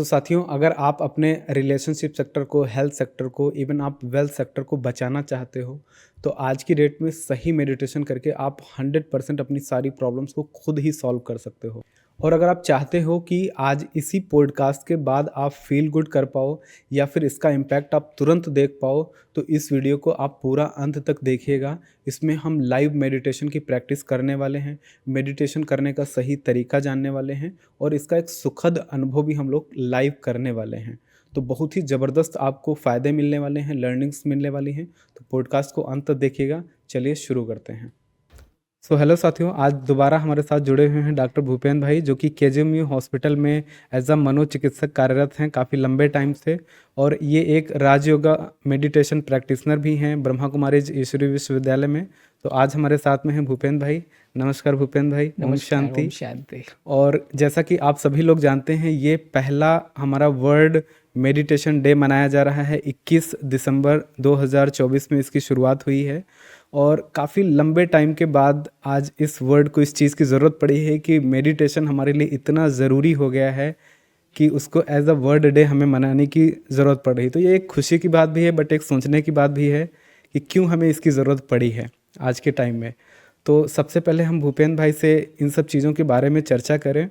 साथियों, अगर आप अपने रिलेशनशिप सेक्टर को, हेल्थ सेक्टर को, इवन आप वेल्थ सेक्टर को बचाना चाहते हो, तो आज की डेट में सही मेडिटेशन करके आप 100% अपनी सारी प्रॉब्लम्स को खुद ही सॉल्व कर सकते हो। और अगर आप चाहते हो कि आज इसी पॉडकास्ट के बाद आप फील गुड कर पाओ या फिर इसका इम्पैक्ट आप तुरंत देख पाओ, तो इस वीडियो को आप पूरा अंत तक देखिएगा। इसमें हम लाइव मेडिटेशन की प्रैक्टिस करने वाले हैं, मेडिटेशन करने का सही तरीका जानने वाले हैं और इसका एक सुखद अनुभव भी हम लोग लाइव करने वाले हैं। तो बहुत ही ज़बरदस्त आपको फ़ायदे मिलने वाले हैं, लर्निंग्स मिलने वाली हैं। तो पॉडकास्ट को अंत तक देखिएगा। चलिए शुरू करते हैं। हेलो साथियों, आज दोबारा हमारे साथ जुड़े हुए हैं डॉक्टर भूपेंद्र भाई, जो कि केजीएमयू हॉस्पिटल में एज अ मनोचिकित्सक कार्यरत हैं काफ़ी लंबे टाइम से। और ये एक राजयोगा मेडिटेशन प्रैक्टिशनर भी हैं ब्रह्मा कुमारीज ईश्वरीय विश्वविद्यालय में। तो आज हमारे साथ में हैं भूपेंद्र भाई। नमस्कार भूपेंद्र भाई। ओम शांति। ओम शांति। और जैसा कि आप सभी लोग जानते हैं, ये पहला हमारा वर्ल्ड मेडिटेशन डे मनाया जा रहा है। 21 दिसंबर 2024 में इसकी शुरुआत हुई है और काफ़ी लंबे टाइम के बाद आज इस वर्ड को, इस चीज़ की ज़रूरत पड़ी है कि मेडिटेशन हमारे लिए इतना ज़रूरी हो गया है कि उसको एज अ वर्ल्ड डे हमें मनाने की ज़रूरत पड़ रही। तो ये एक खुशी की बात भी है, बट एक सोचने की बात भी है कि क्यों हमें इसकी ज़रूरत पड़ी है आज के टाइम में। तो सबसे पहले हम भूपेंद्र भाई से इन सब चीज़ों के बारे में चर्चा करें।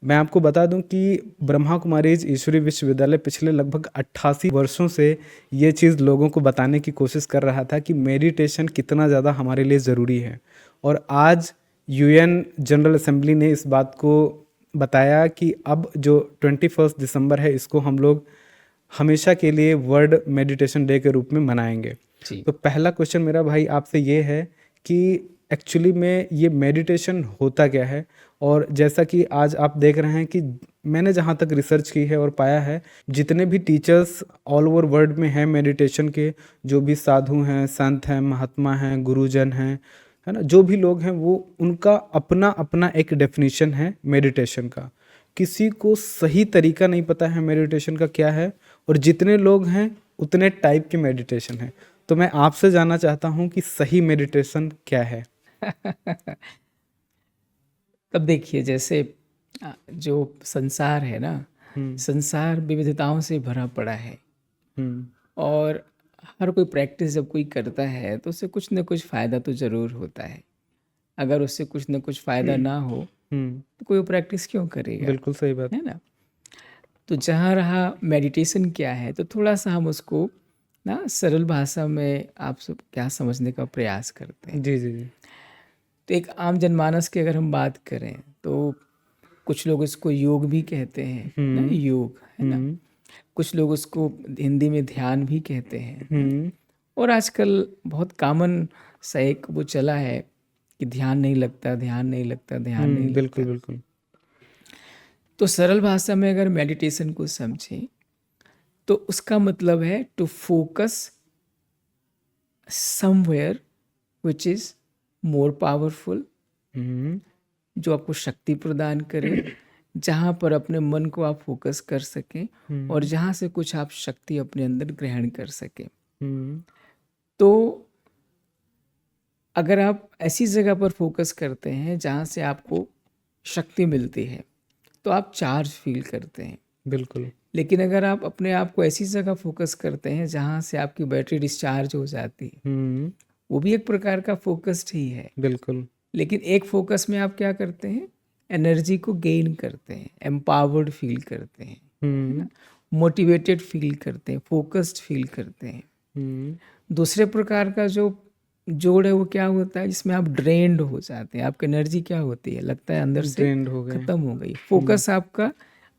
मैं आपको बता दूं कि ब्रह्मा कुमारीज ईश्वरीय विश्वविद्यालय पिछले लगभग 88 वर्षों से ये चीज़ लोगों को बताने की कोशिश कर रहा था कि मेडिटेशन कितना ज़्यादा हमारे लिए ज़रूरी है। और आज यूएन जनरल असेंबली ने इस बात को बताया कि अब जो 21 दिसंबर है, इसको हम लोग हमेशा के लिए वर्ल्ड मेडिटेशन डे के रूप में मनाएंगे। तो पहला क्वेश्चन मेरा भाई आपसे ये है कि एक्चुअली में ये मेडिटेशन होता क्या है। और जैसा कि आज आप देख रहे हैं कि मैंने जहाँ तक रिसर्च की है और पाया है, जितने भी टीचर्स ऑल ओवर वर्ल्ड में हैं मेडिटेशन के, जो भी साधु हैं, संत हैं, महात्मा हैं, गुरुजन हैं, है ना, जो भी लोग हैं, वो उनका अपना अपना एक डेफिनेशन है मेडिटेशन का। किसी को सही तरीका नहीं पता है मेडिटेशन का क्या है, और जितने लोग हैं उतने टाइप के मेडिटेशन है। तो मैं आपसे जानना चाहता हूँ कि सही मेडिटेशन क्या है। तब देखिए, जैसे जो संसार है ना, संसार विविधताओं से भरा पड़ा है। और हर कोई प्रैक्टिस जब कोई करता है तो उससे कुछ न कुछ फ़ायदा तो ज़रूर होता है। अगर उससे कुछ न कुछ फ़ायदा ना हो तो कोई प्रैक्टिस क्यों करेगा? बिल्कुल सही बात है ना? तो जहाँ रहा मेडिटेशन क्या है, तो थोड़ा सा हम उसको ना सरल भाषा में आप सब क्या समझने का प्रयास करते हैं। जी जी जी। तो एक आम जनमानस की अगर हम बात करें तो कुछ लोग इसको योग भी कहते हैं ना, योग, है ना। कुछ लोग उसको हिंदी में ध्यान भी कहते हैं। और आजकल बहुत कॉमन सा एक वो चला है कि ध्यान नहीं लगता, ध्यान नहीं लगता, ध्यान नहीं लगता। बिल्कुल बिल्कुल। तो सरल भाषा में अगर मेडिटेशन को समझें तो उसका मतलब है to focus somewhere which is more powerful, जो आपको शक्ति प्रदान करे, जहाँ पर अपने मन को आप फोकस कर सकें और जहाँ से कुछ आप शक्ति अपने अंदर ग्रहण कर सकें। तो अगर आप ऐसी जगह पर फोकस करते हैं जहाँ से आपको शक्ति मिलती है तो आप चार्ज फील करते हैं। बिल्कुल। लेकिन अगर आप अपने आप को ऐसी जगह फोकस करते हैं जहाँ से आपकी बैटरी डिस्चार्ज हो जाती है, वो भी एक प्रकार का फोकस्ड ही है। बिल्कुल। लेकिन एक फोकस में आप क्या करते हैं, एनर्जी को गेन करते हैं, एम्पावर्ड फील करते हैं, मोटिवेटेड फील करते हैं, फोकस्ड फील करते हैं। दूसरे प्रकार का जो जोड़ है वो क्या होता है, जिसमें आप ड्रेन्ड हो जाते हैं। आपकी एनर्जी क्या होती है, लगता है अंदर से ड्रेन्ड हो गए। खत्म हो गई। फोकस आपका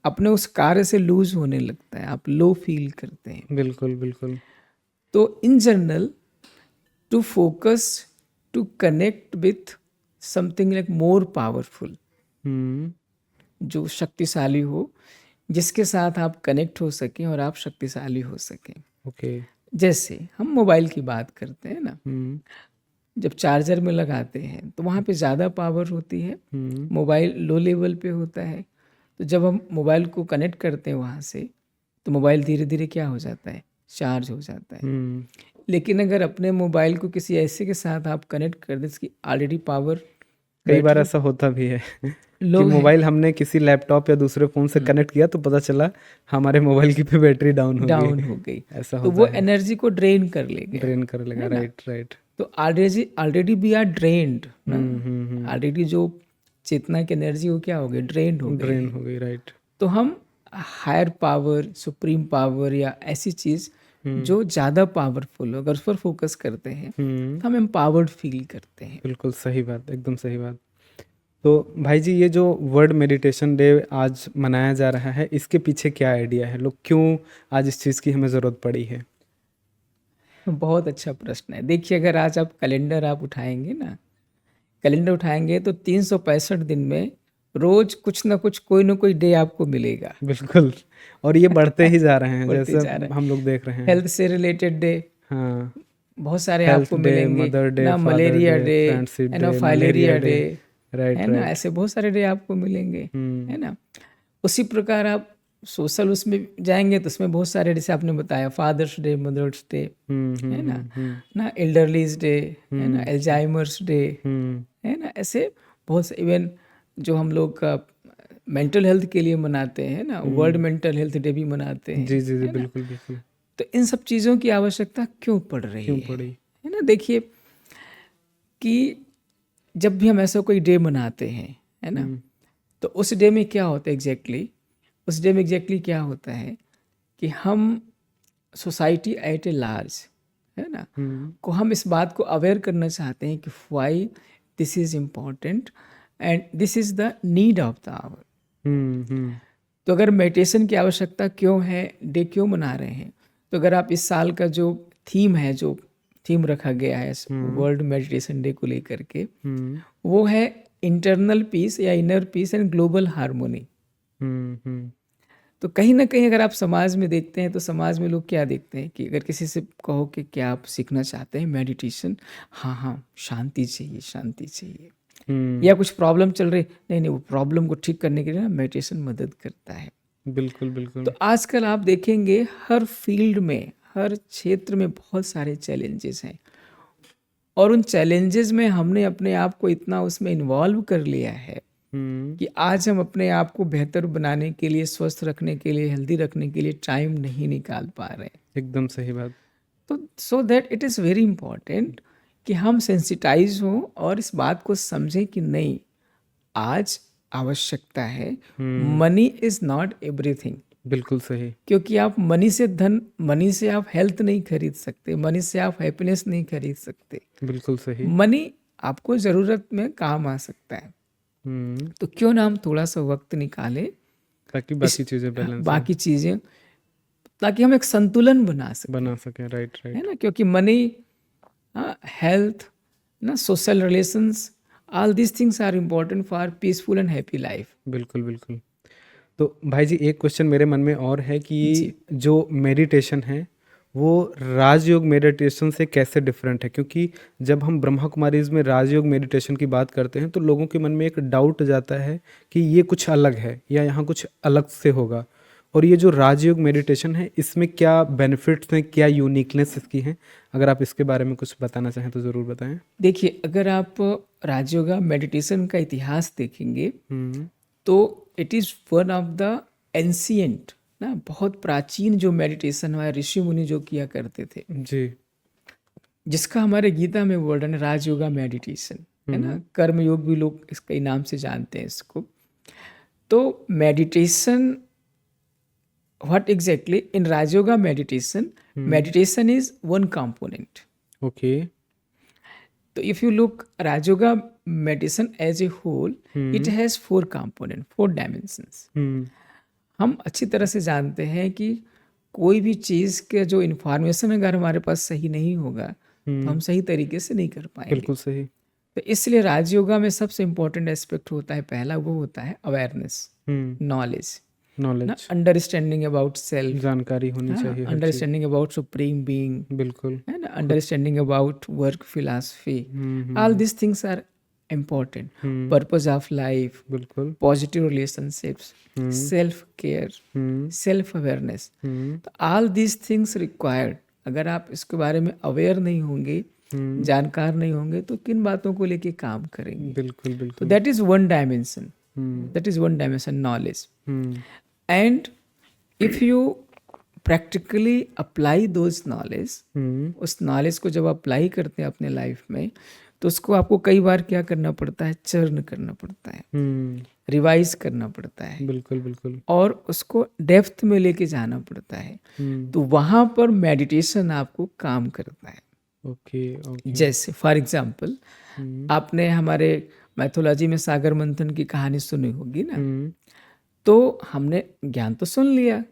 अपने उस कार्य से लूज होने लगता है, आप लो फील करते हैं। बिल्कुल बिल्कुल। तो in general to focus, to connect with something like more powerful, जो शक्तिशाली हो, जिसके साथ आप कनेक्ट हो सकें और आप शक्तिशाली हो सकें। ओके। जैसे हम मोबाइल की बात करते हैं ना, जब चार्जर में लगाते हैं तो वहाँ पे ज़्यादा पावर होती है, मोबाइल लो लेवल पे होता है। तो जब हम मोबाइल को कनेक्ट करते हैं वहाँ से, तो मोबाइल धीरे धीरे क्या हो जाता है, चार्ज हो जाता है। लेकिन अगर अपने मोबाइल को किसी ऐसे के साथ आप कनेक्ट कर दें जिसकी ऑलरेडी पावर, कई बार ऐसा होता भी है। कि लोग हैं मोबाइल हमने किसी लैपटॉप या दूसरे फ़ोन से कनेक्ट किया तो पता चला हमारे मोबाइल की पे बैटरी डाउन हो डाउन गई। हो गई, ऐसा तो होता वो है, एनर्जी को ड्रेन कर ले गया, ड्रेन कर लेगा। है ना? Right, right. तो already already we are drained ना, हम्म। ऑलरेडी जो चेतना की एनर्जी वो क्या हो गई, ड्रेन्ड हो गई ड्रेन है। हो गई, राइट। तो हम हायर पावर, सुप्रीम पावर या ऐसी चीज़ जो ज़्यादा पावरफुल हो, अगर उस पर फोकस करते हैं हम्म। तो हम एम्पावर्ड फील करते हैं। बिल्कुल सही बात, एकदम सही बात। तो भाई जी, ये जो वर्ल्ड मेडिटेशन डे आज मनाया जा रहा है, इसके पीछे क्या आइडिया है? लोग क्यों आज इस चीज़ की हमें ज़रूरत पड़ी है? बहुत अच्छा प्रश्न है। देखिए, अगर आज आप कैलेंडर आप उठाएंगे ना, कैलेंडर उठाएंगे तो 365 दिन में रोज कुछ ना कुछ, कोई ना कोई डे आपको मिलेगा। बिल्कुल। और ये बढ़ते ही जा रहे हैं, बढ़ते जैसे जा रहा है। हम लोग देख रहे हैं। हेल्थ से रिलेटेड डे हाँ, बहुत सारे हेल्थ आपको डे, मिलेंगे मदर डे, ना, father malaria day, day, friendship है ना, day, malaria filaria day. Day, right, है ना, राइट। ऐसे बहुत सारे डे आपको मिलेंगे, है ना। उसी प्रकार आप सोशल उसमें जाएंगे तो उसमें बहुत सारे, जैसे आपने बताया फादर्स डे, मदर्स डे, है ना एल्डरलीज डे, है ना, एल्जाइमर्स डे, है ना, ऐसे बहुत से इवन जो हम लोग का मेंटल हेल्थ के लिए मनाते हैं ना, वर्ल्ड मेंटल हेल्थ डे भी मनाते हैं, जी, जी, जी, है ना। बिल्कुल, बिल्कुल। तो इन सब चीज़ों की आवश्यकता क्यों पड़ रही क्यों पड़ी? है ना। देखिए कि जब भी हम ऐसा कोई डे मनाते हैं, है ना, तो उस डे में क्या होता है एग्जैक्टली, उस डे में एग्जैक्टली क्या होता है कि हम सोसाइटी एट ए लार्ज, है ना, को हम इस बात को अवेयर करना चाहते हैं कि why this is important and this is the need of the hour. तो अगर मेडिटेशन की आवश्यकता क्यों है, डे क्यों मना रहे हैं, तो अगर आप इस साल का जो थीम है, जो थीम रखा गया है वर्ल्ड मेडिटेशन डे को लेकर के, वो है इंटरनल पीस या inner peace and global harmony. तो कहीं ना कहीं अगर आप समाज में देखते हैं तो समाज में लोग क्या देखते हैं कि अगर किसी से कहो कि क्या आप सीखना चाहते हैं मेडिटेशन, हाँ हाँ शांति चाहिए, शांति चाहिए, या कुछ प्रॉब्लम चल रही, नहीं नहीं, वो प्रॉब्लम को ठीक करने के लिए ना मेडिटेशन मदद करता है। बिल्कुल, बिल्कुल। तो आजकल आप देखेंगे हर फील्ड में, हर क्षेत्र में बहुत सारे चैलेंजेस हैं, और उन चैलेंजेस में हमने अपने आप को इतना उसमें इन्वॉल्व कर लिया है कि आज हम अपने आप को बेहतर बनाने के लिए, स्वस्थ रखने के लिए, हेल्दी रखने के लिए टाइम नहीं निकाल पा रहे। एकदम सही बात। तो so that it is very important कि हम सेंसिटाइज हों और इस बात को समझें कि नहीं, आज आवश्यकता है, मनी इज़ नॉट एवरीथिंग। बिल्कुल सही। क्योंकि आप मनी से धन, मनी से आप हेल्थ नहीं खरीद सकते, मनी से आप हैप्पीनेस नहीं खरीद सकते। बिल्कुल सही। मनी आपको ज़रूरत में काम आ सकता है। तो क्यों ना हम थोड़ा सा वक्त निकालें ताकि बाकी चीज़ें बैलेंस बाकी चीज़ें, ताकि हम एक संतुलन बना सकें, बना सकें। Right, right. है ना। क्योंकि मनी, हेल्थ ना, social relations, all these things are important for peaceful and happy life. बिल्कुल, बिल्कुल। तो भाई जी, एक क्वेश्चन मेरे मन में और है कि जो मेडिटेशन है वो राजयोग मेडिटेशन से कैसे डिफरेंट है? क्योंकि जब हम ब्रह्मा कुमारीज में राजयोग मेडिटेशन की बात करते हैं तो लोगों के मन में एक डाउट जाता है कि ये कुछ अलग है या यहाँ कुछ अलग से होगा। और ये जो राजयोग मेडिटेशन है, इसमें क्या बेनिफिट्स हैं, क्या यूनिकनेस इसकी है? अगर आप इसके बारे में कुछ बताना चाहें तो ज़रूर बताएं। देखिए, अगर आप राजयोगा मेडिटेशन का इतिहास देखेंगे तो it is one of the ancient ना, बहुत प्राचीन जो मेडिटेशन हुआ, ऋषि मुनि जो किया करते थे, जी। जिसका हमारे गीता में वर्णन है, राजयोगा मेडिटेशन, है ना। कर्म योग भी लोग इसके नाम से जानते हैं इसको। तो meditation, what exactly in Rajyoga meditation, meditation is one component. Okay. तो if you look Rajyoga meditation as a whole, it has 4 component, 4 dimensions. हम अच्छी तरह से जानते हैं कि कोई भी चीज़ के जो इन्फॉर्मेशन अगर हमारे पास सही नहीं होगा तो हम सही तरीके से नहीं कर पाएंगे। बिल्कुल सही। तो इसलिए राजयोगा में सबसे इम्पोर्टेंट एस्पेक्ट होता है, पहला वो होता है अवेयरनेस, नॉलेज, ना, नॉलेज, अंडरस्टैंडिंग अबाउट सेल्फ, जानकारी होनी चाहिए हर चीज़। अंडरस्टैंडिंग अबाउट सुप्रीम बीइंग, बिल्कुल। है ना, understanding about work philosophy, all this things are important, purpose of life, बिल्कुल। Positive relationships, self care, self awareness. तो ऑल दिस थिंग्स रिक्वायर्ड। अगर आप इसके बारे में अवेयर नहीं होंगे, जानकार नहीं होंगे, तो किन बातों को लेके काम करेंगे? बिल्कुल, तो बिल्कुल। That is one dimension. That is one dimension, knowledge. Hmm, and if you practically apply those knowledge, उस नॉलेज को जब अप्लाई करते हैं अपने लाइफ में, तो उसको आपको कई बार क्या करना पड़ता है, चर्न करना पड़ता है, रिवाइज करना पड़ता है, बिल्कुल बिल्कुल. और उसको डेप्थ में लेके जाना पड़ता है. तो वहाँ पर मेडिटेशन आपको काम करता है. Okay okay. जैसे फॉर एग्जाम्पल, आपने हमारे मैथोलॉजी में सागर मंथन की कहानी सुनी होगी ना. तो हमने ज्ञान तो सुन लिया,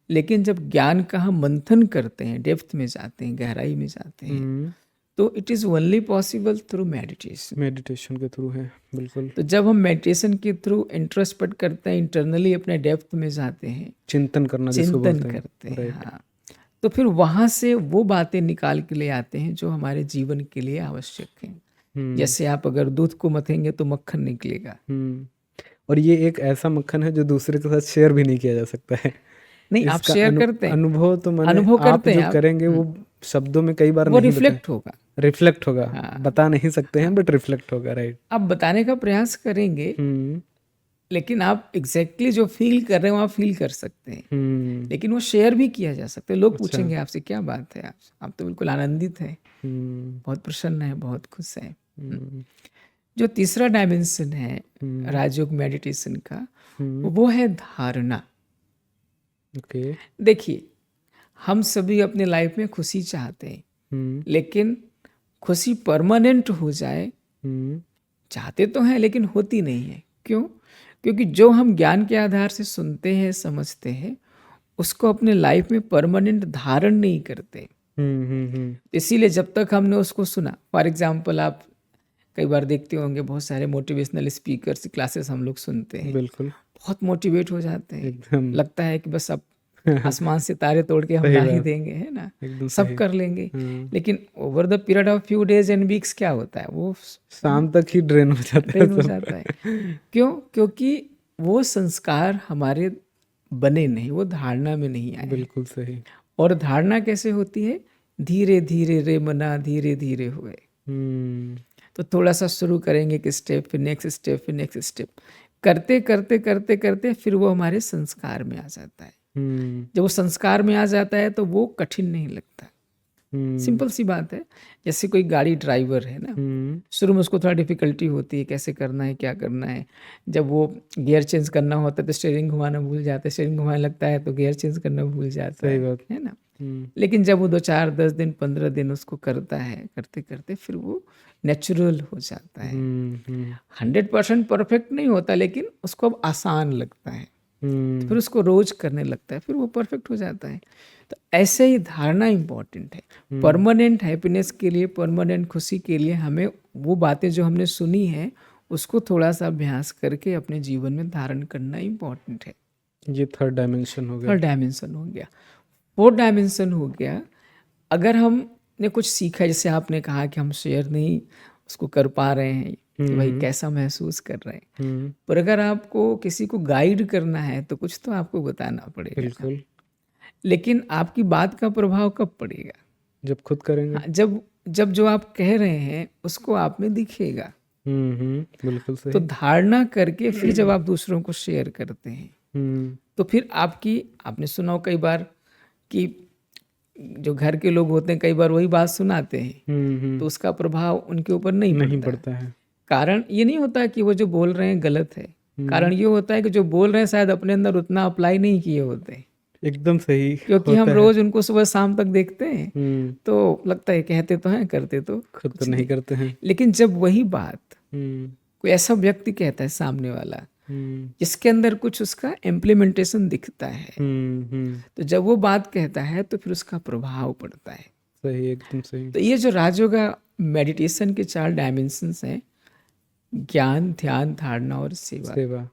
लेकिन जब ज्ञान का हम मंथन करते हैं, डेप्थ में जाते हैं, गहराई में जाते हैं, तो it is only possible through meditation. Meditation के थ्रू है, बिल्कुल. तो जब हम मेडिटेशन के थ्रू इंट्रोस्पेक्ट करते हैं, इंटरनली अपने डेप्थ में जाते हैं, चिंतन करना जिसको चिंतन बोलते हैं. करते हैं, हाँ, तो फिर वहाँ से वो बातें निकाल के ले आते हैं जो हमारे जीवन के लिए आवश्यक हैं. जैसे आप अगर दूध को मथेंगे तो मक्खन निकलेगा. और ये एक ऐसा मक्खन है जो दूसरे के साथ शेयर भी नहीं किया जा सकता है. नहीं, आप इसका शेयर करते हैं, अनुभव तो मैंने अनुभव आप करते हैं जो करेंगे वो शब्दों में कई बार वो नहीं रिफ्लेक्ट होगा. रिफ्लेक्ट होगा. बता नहीं सकते हैं बट रिफ्लेक्ट होगा. राइट. आप बताने का प्रयास करेंगे, लेकिन आप एग्जैक्टली जो फील कर रहे हो आप फील कर सकते हैं, लेकिन वो शेयर भी किया जा सकता है. लोग पूछेंगे आपसे क्या बात है, आप तो बिल्कुल आनंदित हैं, बहुत प्रसन्न है, बहुत खुश हैं. जो तीसरा डायमेंशन है राजयोग मेडिटेशन का, वो है धारणा. ओके. देखिए, हम सभी अपने लाइफ में खुशी चाहते हैं, लेकिन खुशी परमानेंट हो जाए चाहते तो हैं, लेकिन होती नहीं है. क्यों? क्योंकि जो हम ज्ञान के आधार से सुनते हैं, समझते हैं, उसको अपने लाइफ में परमानेंट धारण नहीं करते. इसीलिए जब तक हमने उसको सुना, फॉर एग्जाम्पल आप कई बार देखते होंगे बहुत सारे मोटिवेशनल स्पीकर्स क्लासेस हम लोग सुनते हैं, बिल्कुल. बहुत मोटिवेट हो जाते हैं, एकदम. लगता है कि बस अब आसमान से तारे तोड़ के हम ला ही देंगे, है ना, एकदम सब सही. कर लेंगे. लेकिन over the period of few days and weeks क्या होता है, वो शाम तक ही ड्रेन हो जाता है. ट्रेन हो जाता है. क्यों? क्योंकि वो संस्कार हमारे बने नहीं, वो धारणा में नहीं आए. बिल्कुल सही. और धारणा कैसे होती है? धीरे धीरे रे मना धीरे धीरे हुए. तो थोड़ा सा शुरू करेंगे एक स्टेप, फिर नेक्स्ट स्टेप, फिर नेक्स्ट स्टेप, करते करते करते करते फिर वो हमारे संस्कार में आ जाता है. जब वो संस्कार में आ जाता है तो वो कठिन नहीं लगता. सिंपल सी बात है, जैसे कोई गाड़ी ड्राइवर है ना, शुरू में उसको थोड़ा डिफिकल्टी होती है, कैसे करना है, क्या करना है. जब वो गियर चेंज करना होता है तो स्टीयरिंग घुमाना भूल जाता है, स्टीयरिंग घुमाने लगता है तो गियर चेंज करना भूल जाता है ना. लेकिन जब वो 2-4 10 दिन 15 दिन उसको करता है, करते करते फिर वो नेचुरल हो जाता है. 100% परफेक्ट नहीं होता, लेकिन उसको अब आसान लगता है. तो फिर उसको रोज करने लगता है, फिर वो परफेक्ट हो जाता है. तो ऐसे ही धारणा इम्पॉर्टेंट है. परमानेंट हैप्पीनेस के लिए, परमानेंट खुशी के लिए हमें वो बातें जो हमने सुनी है उसको थोड़ा सा अभ्यास करके अपने जीवन में धारण करना इम्पॉर्टेंट है. ये थर्ड डायमेंशन हो गया. थर्ड डायमेंशन हो गया. फोर्थ डायमेंशन हो गया, अगर हमने कुछ सीखा, जैसे आपने कहा कि हम शेयर नहीं उसको कर पा रहे हैं कि भाई कैसा महसूस कर रहे हैं, पर अगर आपको किसी को गाइड करना है तो कुछ तो आपको बताना पड़ेगा. बिल्कुल. लेकिन आपकी बात का प्रभाव कब पड़ेगा? जब खुद करेंगे. हाँ, जब जो आप कह रहे हैं उसको आप में दिखेगा. बिल्कुल सही. तो धारणा करके फिर जब आप दूसरों को शेयर करते हैं तो फिर आपने सुना हो कई बार कि जो घर के लोग होते हैं कई बार वही बात सुनाते हैं, तो उसका प्रभाव उनके ऊपर नहीं पड़ता है. कारण ये नहीं होता कि वो जो बोल रहे हैं गलत है, कारण ये होता है कि जो बोल रहे हैं शायद अपने अंदर उतना अप्लाई नहीं किए होते. एकदम सही. क्योंकि हम रोज उनको सुबह शाम तक देखते हैं, तो लगता है कहते तो हैं, करते तो खुद तो नहीं करते हैं. लेकिन जब वही बात कोई ऐसा व्यक्ति कहता है सामने वाला जिसके अंदर कुछ उसका इम्प्लीमेंटेशन दिखता है, तो जब वो बात कहता है तो फिर उसका प्रभाव पड़ता है. सही, एकदम सही. तो ये जो राजयोगा मेडिटेशन के 4 डायमेंशंस हैं, ज्ञान, ध्यान, धारणा और सेवा.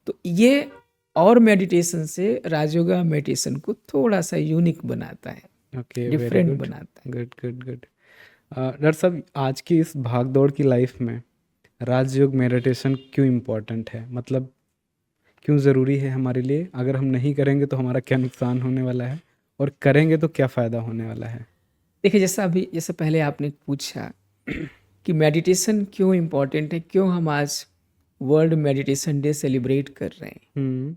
तो ये और मेडिटेशन से राजयोगा मेडिटेशन को थोड़ा सा यूनिक बनाता है, डिफरेंट बनाता है. Good good good. डॉक्टर साहब, आज की इस भागदौड़ की लाइफ में राजयोग मेडिटेशन क्यों इम्पोर्टेंट है, मतलब क्यों ज़रूरी है हमारे लिए? अगर हम नहीं करेंगे तो हमारा क्या नुकसान होने वाला है, और करेंगे तो क्या फ़ायदा होने वाला है? देखिए, जैसे पहले आपने पूछा कि मेडिटेशन क्यों इम्पोर्टेंट है, क्यों हम आज वर्ल्ड मेडिटेशन डे सेलिब्रेट कर रहे हैं, हम्म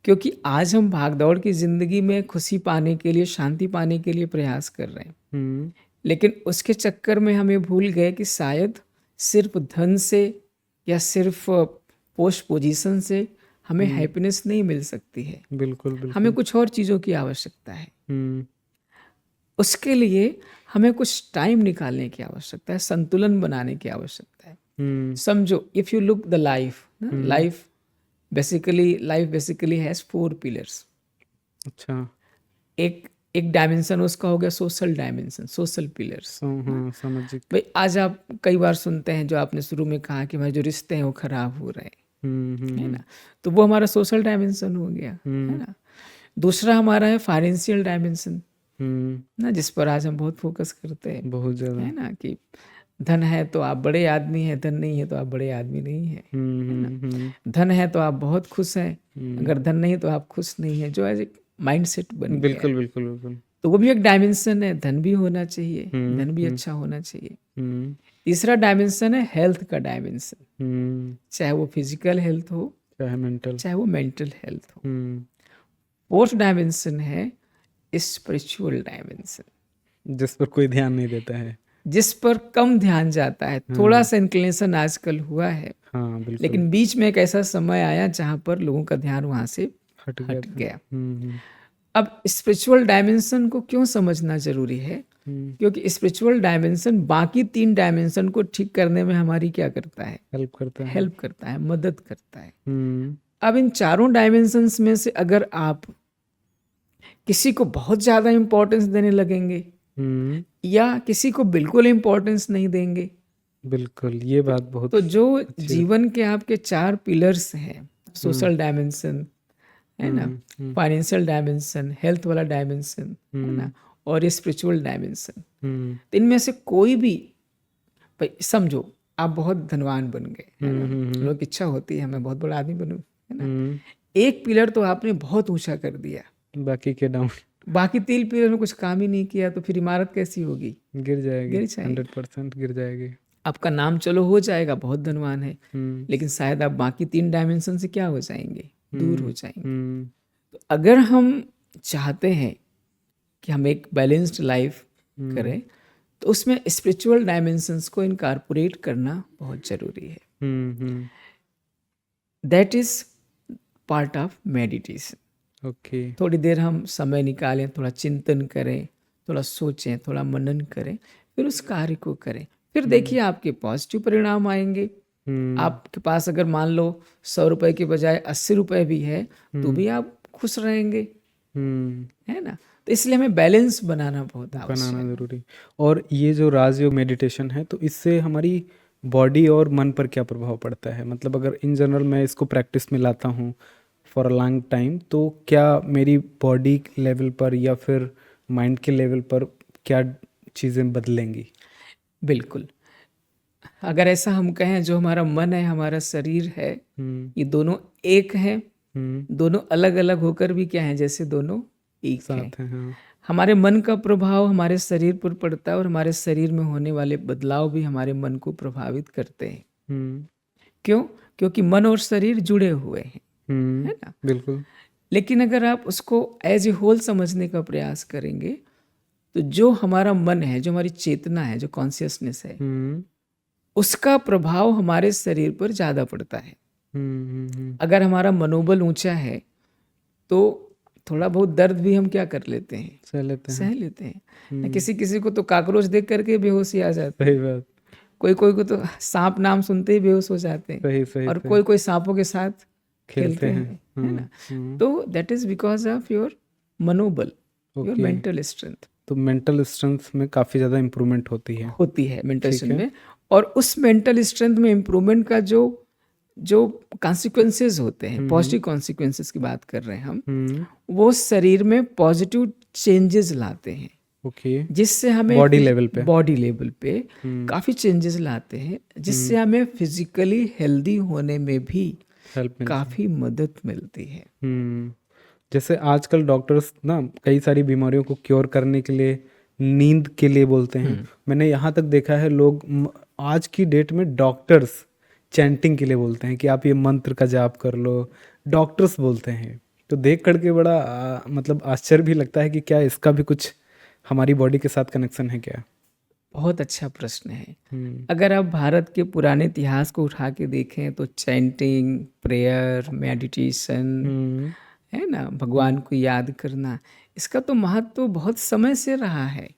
क्योंकि आज हम भागदौड़ की ज़िंदगी में खुशी पाने के लिए, शांति पाने के लिए प्रयास कर रहे हैं, हम्म लेकिन उसके चक्कर में हमें भूल गए कि शायद सिर्फ धन से या सिर्फ पोस्ट पोजीशन से हमें हैप्पीनेस नहीं मिल सकती है। बिल्कुल बिल्कुल। हमें कुछ और चीज़ों की आवश्यकता है। हम्म उसके लिए हमें कुछ टाइम निकालने की आवश्यकता है, संतुलन बनाने की आवश्यकता है। समझो, if you look the life, life basically has 4 pillars. अच्छा। एक एक डायमेंशन उसका हो गया सोशल डायमेंशन, सोशल पिलर्स। हाँ, समझ गए। भाई आज आप कई बार सुनते हैं, जो आपने शुरू में कहा कि भाई जो रिश्ते हैं वो खराब हो रहे हैं, है ना, तो वो हमारा सोशल डायमेंशन हो गया, है ना। दूसरा हमारा है फाइनेंशियल डायमेंशन, ना, जिस पर आज हम बहुत फोकस करते हैं, बहुत ज़्यादा। है ना, कि धन है तो आप बड़े आदमी हैं, धन नहीं है तो आप बड़े आदमी नहीं हैं, है ना। धन है तो आप बहुत खुश हैं, अगर धन नहीं तो आप खुश नहीं हैं, जो एज एक माइंडसेट बन गया। बिल्कुल बिल्कुल बिल्कुल। तो वो भी एक डायमेंशन है, धन भी होना चाहिए, धन भी अच्छा होना चाहिए। तीसरा डायमेंशन है हेल्थ का डायमेंशन, चाहे वो फिजिकल हेल्थ हो, चाहे वो मेंटल हेल्थ हो। फोर्थ डायमेंशन है स्पिरिचुअल डायमेंशन, जिस पर कोई ध्यान नहीं देता है, जिस पर कम ध्यान जाता है। थोड़ा सा इंक्लिनेशन आजकल हुआ है, हाँ बिल्कुल। लेकिन बीच में एक ऐसा समय आया जहां पर लोगों का ध्यान वहां से हट गया। अब स्पिरिचुअल डायमेंशन को क्यों समझना जरूरी है? क्योंकि स्पिरिचुअल डायमेंशन बाकी 3 डायमेंशन को ठीक करने में हमारी क्या करता है? हेल्प करता है, मदद करता है। अब इन चारों डायमेंशंस में से अगर आप किसी को बहुत ज्यादा इंपॉर्टेंस देने लगेंगे या किसी को बिल्कुल इंपॉर्टेंस नहीं देंगे, बिल्कुल, ये बात बहुत। तो जो जीवन के आपके 4 पिलर्स हैं, सोशल डायमेंशन, है ना, फाइनेंशियल डायमेंशन, हेल्थ वाला डायमेंशन, है ना, और स्पिरिचुअल डायमेंशन, तो इनमें से कोई भी, भाई समझो आप बहुत धनवान बन गए, है ना, लोग इच्छा होती है मैं बहुत बड़ा आदमी बनूं, है ना, एक पिलर तो आपने बहुत ऊंचा कर दिया, बाकी के डाउन, बाकी 3 पिलर में कुछ काम ही नहीं किया, तो फिर इमारत कैसी होगी? गिर जाएगी, 100% गिर जाएगी। आपका नाम चलो हो जाएगा, बहुत धनवान है, लेकिन शायद आप बाकी 3 डायमेंशन से क्या हो जाएंगे? दूर हो जाएंगे। तो अगर हम चाहते हैं कि हम एक बैलेंस्ड लाइफ करें, तो उसमें स्पिरिचुअल डायमेंशंस को इनकॉर्पोरेट करना बहुत जरूरी है। That is part of meditation. Okay. थोड़ी देर हम समय निकालें, थोड़ा चिंतन करें, थोड़ा सोचें, थोड़ा मनन करें, फिर उस कार्य को करें। फिर देखिए आपके पॉजिटिव परिणाम आएंगे। आपके पास अगर मान लो 100 रुपए के बजाय 80 रुपए भी है, तो भी आप खुश रहेंगे, है ना। तो इसलिए हमें बैलेंस बनाना बहुत आवश्यक है, जरूरी। और ये जो राजयोग मेडिटेशन है, तो इससे हमारी बॉडी और मन पर क्या प्रभाव पड़ता है? मतलब अगर इन जनरल मैं इसको प्रैक्टिस में लाता हूँ फॉर अ लॉन्ग टाइम, तो क्या मेरी बॉडी लेवल पर या फिर माइंड के लेवल पर क्या चीज़ें बदलेंगी? बिल्कुल। अगर ऐसा हम कहें, जो हमारा मन है, हमारा शरीर है, ये दोनों एक हैं, दोनों अलग अलग होकर भी क्या हैं? जैसे दोनों एक साथ हैं। हाँ। हमारे मन का प्रभाव हमारे शरीर पर पड़ता है, और हमारे शरीर में होने वाले बदलाव भी हमारे मन को प्रभावित करते हैं। क्यों? क्योंकि मन और शरीर जुड़े हुए हैं, है ना। बिल्कुल। लेकिन अगर आप उसको एज ए होल समझने का प्रयास करेंगे, तो जो हमारा मन है, जो हमारी चेतना है, जो कॉन्शियसनेस है, उसका प्रभाव हमारे शरीर पर ज़्यादा पड़ता है। अगर हमारा मनोबल ऊंचा है, तो थोड़ा बहुत दर्द भी हम क्या कर लेते हैं? सह लेते हैं। किसी किसी को तो काकरोच देख करके बेहोशी आ जाती है। सही बात। कोई कोई को तो सांप नाम सुनते ही बेहोश हो जाते हैं। सही, और कोई कोई सांपों के साथ खेलते हैं, है ना। तो that is because of your मनोबल, योर मेंटल स्ट्रेंथ। तो मेंटल स्ट्रेंथ में काफ़ी ज़्यादा इम्प्रूवमेंट होती है मेंटल स्ट्रेंथ में। और उस मेंटल स्ट्रेंथ में इम्प्रूवमेंट का जो कॉन्सिक्वेंसेज होते हैं, पॉजिटिव कॉन्सिक्वेंसेज की बात कर रहे हैं हम, वो शरीर में पॉजिटिव चेंजेस लाते हैं। जिससे हमें बॉडी लेवल पे काफ़ी चेंजेस लाते हैं, जिससे हमें फिजिकली हेल्दी होने में भी काफ़ी मदद मिलती है। जैसे आजकल डॉक्टर्स ना कई सारी बीमारियों को क्योर करने के लिए नींद के लिए बोलते हैं। मैंने यहाँ तक देखा है, लोग आज की डेट में डॉक्टर्स चैंटिंग के लिए बोलते हैं कि आप ये मंत्र का जाप कर लो, डॉक्टर्स बोलते हैं। तो देख करके बड़ा मतलब आश्चर्य भी लगता है कि क्या इसका भी कुछ हमारी बॉडी के साथ कनेक्शन है क्या? बहुत अच्छा प्रश्न है। अगर आप भारत के पुराने इतिहास को उठा के देखें तो चैंटिंग, प्रेयर, मेडिटेशन, है ना, भगवान को याद करना, इसका तो महत्व तो बहुत समय से रहा है।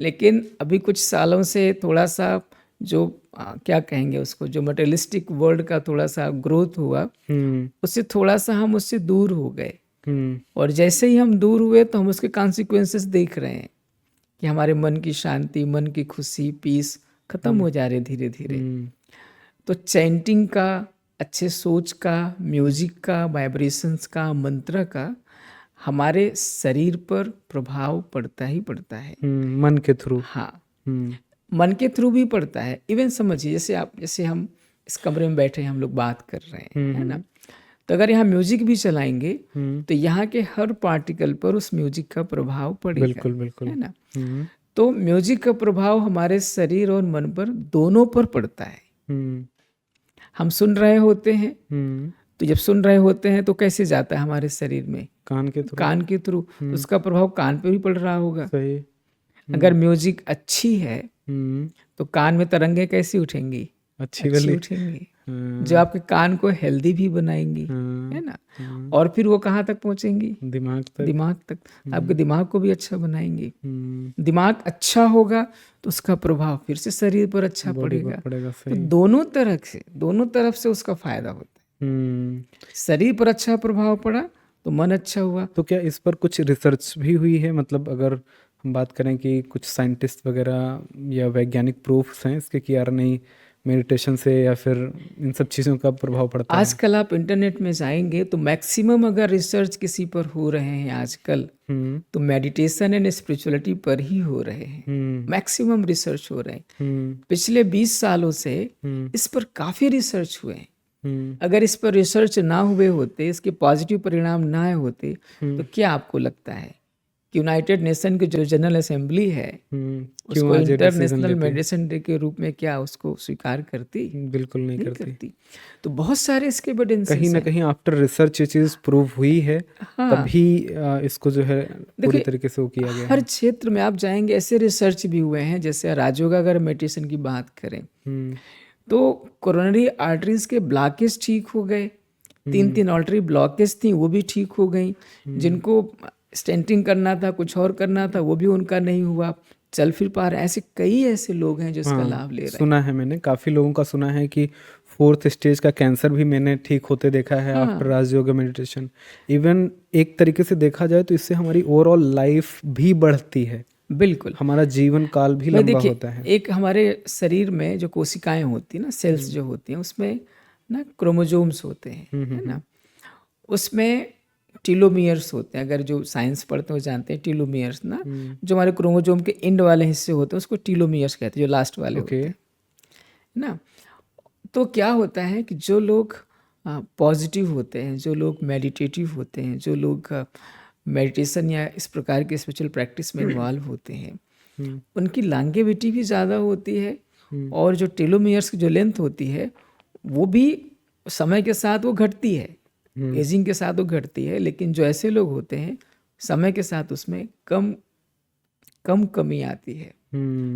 लेकिन अभी कुछ सालों से थोड़ा सा जो क्या कहेंगे उसको, जो मटेरियलिस्टिक वर्ल्ड का थोड़ा सा ग्रोथ हुआ, उससे थोड़ा सा हम उससे दूर हो गए। और जैसे ही हम दूर हुए तो हम उसके कॉन्सिक्वेंसेस देख रहे हैं कि हमारे मन की शांति, मन की खुशी, पीस खत्म हो जा रहे धीरे धीरे। तो चैंटिंग का, अच्छे सोच का, म्यूजिक का, वाइब्रेशंस का, मंत्र का हमारे शरीर पर प्रभाव पड़ता ही पड़ता है। मन के थ्रू। हाँ, मन के थ्रू भी पड़ता है। इवन समझिए जैसे हम इस कमरे में बैठे हैं, हम लोग बात कर रहे हैं, है ना, तो अगर यहाँ म्यूजिक भी चलाएंगे तो यहाँ के हर पार्टिकल पर उस म्यूजिक का प्रभाव पड़ेगा। बिल्कुल बिल्कुल, है ना। तो म्यूजिक का प्रभाव हमारे शरीर और मन पर दोनों पर पड़ता है। हम सुन रहे होते हैं, तो जब सुन रहे होते हैं तो कैसे जाता है हमारे शरीर में? कान के थ्रू। तो उसका प्रभाव कान पे भी पड़ रहा होगा। सही। अगर म्यूजिक अच्छी है तो कान में तरंगे कैसी उठेंगी? अच्छी उठेंगी, जो आपके कान को हेल्दी भी बनाएंगी, है ना। और फिर वो कहाँ तक पहुंचेंगी? दिमाग तक। आपके दिमाग को भी अच्छा बनाएंगी। दिमाग अच्छा होगा तो उसका प्रभाव फिर से शरीर पर अच्छा पड़ेगा। तो दोनों तरफ से उसका फायदा होता है। शरीर पर अच्छा प्रभाव पड़ा तो मन अच्छा हुआ। तो क्या इस पर कुछ रिसर्च भी हुई है? मतलब अगर हम बात करें कि कुछ साइंटिस्ट वगैरह या वैज्ञानिक प्रूफ्स हैं इसके कि यार नहीं, मेडिटेशन से या फिर इन सब चीज़ों का प्रभाव पड़ता है? आजकल आप इंटरनेट में जाएंगे तो मैक्सिमम अगर रिसर्च किसी पर हो रहे हैं आजकल तो मेडिटेशन एंड स्पिरिचुअलिटी पर ही हो रहे हैं। मैक्सिमम रिसर्च हो रहे हैं। पिछले 20 सालों से इस पर काफ़ी रिसर्च हुए हैं। अगर इस पर रिसर्च ना हुए होते, इसके पॉजिटिव परिणाम ना आए होते, तो क्या आपको लगता है कि यूनाइटेड नेशन की जो जनरल असेंबली है उसको इंटरनेशनल मेडिटेशन डे के रूप में क्या उसको स्वीकार करती? बिल्कुल नहीं करती। तो बहुत सारे इसके एविडेंसेस कहीं ना कहीं आफ्टर रिसर्च ये चीज़ प्रूव हुई है। हाँ, तभी इसको जो है पूरी तरीके से वो किया गया। हर क्षेत्र में आप जाएंगे ऐसे रिसर्च भी हुए हैं। जैसे राजयोग अगर मेडिटेशन की बात करें तो कोरोनरी आर्टरीज के ब्लॉकेज ठीक हो गए। 3 आर्टरी ब्लॉकेज थी वो भी ठीक हो गई। जिनको स्टेंटिंग करना था, कुछ और करना था, वो भी उनका नहीं हुआ, चल फिर पा रहे। ऐसे कई ऐसे लोग हैं जो इसका लाभ ले रहे हैं। सुना है मैंने, काफ़ी लोगों का सुना है कि 4th स्टेज का कैंसर भी मैंने ठीक होते देखा है आफ्टर राजयोग मेडिटेशन। इवन एक तरीके से देखा जाए तो इससे हमारी ओवरऑल लाइफ भी बढ़ती है। बिल्कुल, हमारा जीवन काल भी लंबा होता है। एक हमारे शरीर में जो कोशिकाएं होती हैं ना, सेल्स जो होती हैं, उसमें ना क्रोमोजोम्स होते हैं, है ना। उसमें टीलोमियर्स होते हैं। अगर जो साइंस पढ़ते हैं वो जानते हैं टीलोमियर्स ना, जो हमारे क्रोमोजोम के एंड वाले हिस्से होते हैं उसको टीलोमियर्स कहते हैं, जो लास्ट वाले होते हैं ना। तो क्या होता है कि जो लोग पॉजिटिव होते हैं, जो लोग मेडिटेटिव होते हैं, जो लोग मेडिटेशन या इस प्रकार के स्पिरिचुअल प्रैक्टिस में इन्वॉल्व होते हैं, उनकी लॉन्गेविटी भी ज़्यादा होती है। और जो टेलोमियर्स की जो लेंथ होती है वो भी समय के साथ वो घटती है, एजिंग के साथ वो घटती है। लेकिन जो ऐसे लोग होते हैं समय के साथ उसमें कम कमी आती है,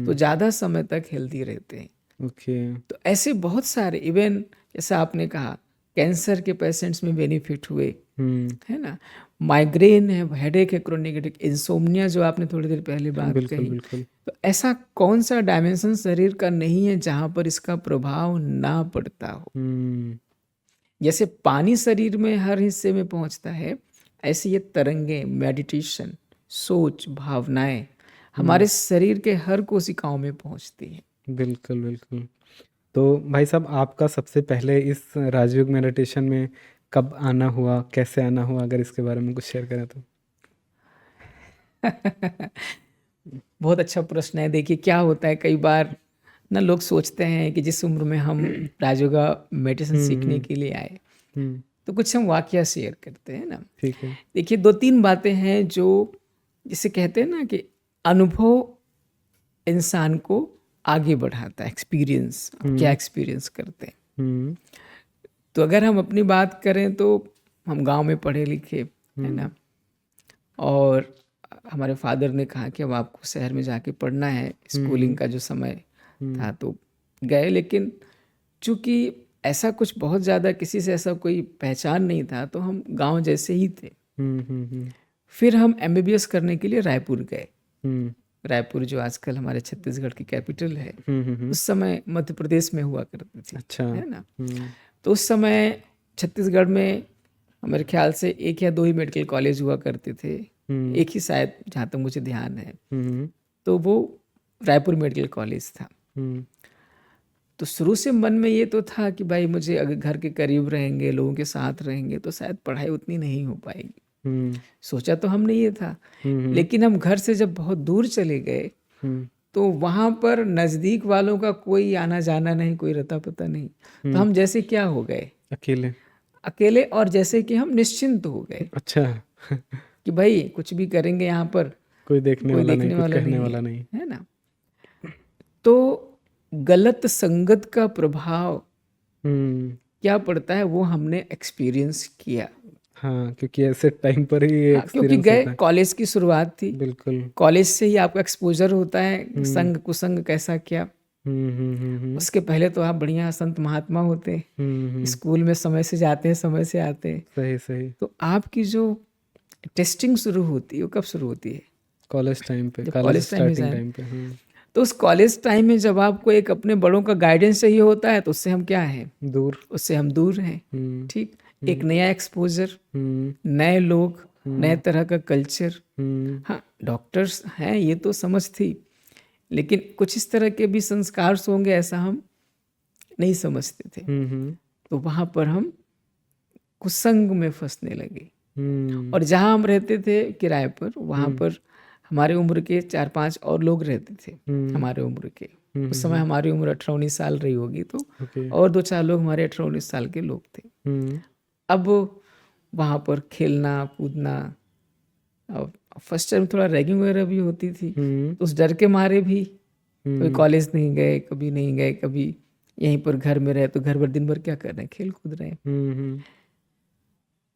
तो ज़्यादा समय तक हेल्दी रहते हैं। तो ऐसे बहुत सारे, इवन जैसा आपने कहा कैंसर के पेशेंट्स में बेनिफिट हुए, है ना। माइग्रेन है, हेडेक है, क्रोनिक हेडेक, इंसोम्निया जो आपने थोड़ी देर पहले बात कही, तो ऐसा कौन सा डायमेंशन शरीर का नहीं है जहाँ पर इसका प्रभाव ना पड़ता हो। जैसे पानी शरीर में हर हिस्से में पहुँचता है, ऐसे ये तरंगे, मेडिटेशन, सोच, भावनाएं हमारे शरीर के हर कोशिकाओं में पहुँचती हैं। बिल्कुल बिल्कुल। तो भाई साहब, आपका सबसे पहले इस राजयोग मेडिटेशन में कब आना हुआ, कैसे आना हुआ, अगर इसके बारे में कुछ शेयर करें तो? बहुत अच्छा प्रश्न है। देखिए क्या होता है, कई बार ना लोग सोचते हैं कि जिस उम्र में हम राजयोगा मेडिटेशन सीखने के लिए आए तो कुछ हम वाकया शेयर करते हैं ना। ठीक है। देखिए 2-3 बातें हैं जो जिसे कहते हैं ना कि अनुभव इंसान को आगे बढ़ाता है। एक्सपीरियंस, क्या एक्सपीरियंस करते हैं। हम्म, तो अगर हम अपनी बात करें तो हम गांव में पढ़े लिखे, है ना, और हमारे फादर ने कहा कि अब आपको शहर में जाके पढ़ना है। स्कूलिंग का जो समय था तो गए, लेकिन चूंकि ऐसा कुछ बहुत ज़्यादा किसी से ऐसा कोई पहचान नहीं था तो हम गांव जैसे ही थे। फिर हम एमबीबीएस करने के लिए रायपुर गए। रायपुर जो आजकल हमारे छत्तीसगढ़ की कैपिटल है, उस समय मध्य प्रदेश में हुआ करती थी, अच्छा। है ना। तो उस समय छत्तीसगढ़ में मेरे ख्याल से 1 या 2 ही मेडिकल कॉलेज हुआ करते थे, एक ही शायद, जहाँ तक मुझे ध्यान है। तो वो रायपुर मेडिकल कॉलेज था। तो शुरू से मन में ये तो था कि भाई मुझे अगर घर के करीब रहेंगे, लोगों के साथ रहेंगे तो शायद पढ़ाई उतनी नहीं हो पाएगी। सोचा तो हमने ये था, लेकिन हम घर से जब बहुत दूर चले गए तो वहाँ पर नज़दीक वालों का कोई आना जाना नहीं, कोई रता पता नहीं। तो हम जैसे क्या हो गए, अकेले, और जैसे कि हम निश्चिंत हो गए। अच्छा। कि भाई कुछ भी करेंगे यहाँ पर कोई देखने कोई वाला देखने नहीं, कुछ वाला कहने नहीं वाला नहीं। है ना। तो गलत संगत का प्रभाव क्या पड़ता है वो हमने एक्सपीरियंस किया। हाँ, क्योंकि ऐसे टाइम पर ही ये हाँ, क्योंकि एक्सपीरियंस गए, होता है। कॉलेज की शुरुआत थी, बिल्कुल। कॉलेज से ही आपका एक्सपोजर होता है, संग कुसंग कैसा क्या। उसके पहले तो आप बढ़िया संत महात्मा होते, स्कूल में समय से जाते हैं, समय से आते हैं। सही सही। तो आपकी जो टेस्टिंग शुरू होती है वो कब शुरू होती है? कॉलेज टाइम पे, जब कॉलेज कॉलेज टाइम में स्टार्टिंग जाए। टाइम पे। तो उस कॉलेज टाइम में जब आपको एक अपने बड़ों का गाइडेंस चाहिए होता है तो उससे हम क्या हैं, दूर। उससे हम दूर हैं। ठीक, एक नया एक्सपोजर, नए लोग, नए तरह का कल्चर। हाँ, डॉक्टर्स हैं ये तो समझ थी, लेकिन कुछ इस तरह के भी संस्कार होंगे ऐसा हम नहीं समझते थे। तो वहाँ पर हम कुसंग में फंसने लगे। और जहाँ हम रहते थे किराए पर, वहाँ पर हमारे उम्र के 4-5 और लोग रहते थे, हमारे उम्र के। उस समय हमारी उम्र 18-19 साल रही होगी, तो और 2-4 लोग हमारे 18-19 साल के लोग थे। अब वहाँ पर खेलना कूदना, अब फर्स्ट टाइम थोड़ा रैगिंग वगैरह भी होती थी, तो उस डर के मारे भी कभी कॉलेज नहीं गए, कभी नहीं गए, कभी यहीं पर घर में रहे। तो घर भर दिन भर क्या कर रहे हैं, खेल कूद रहे हैं।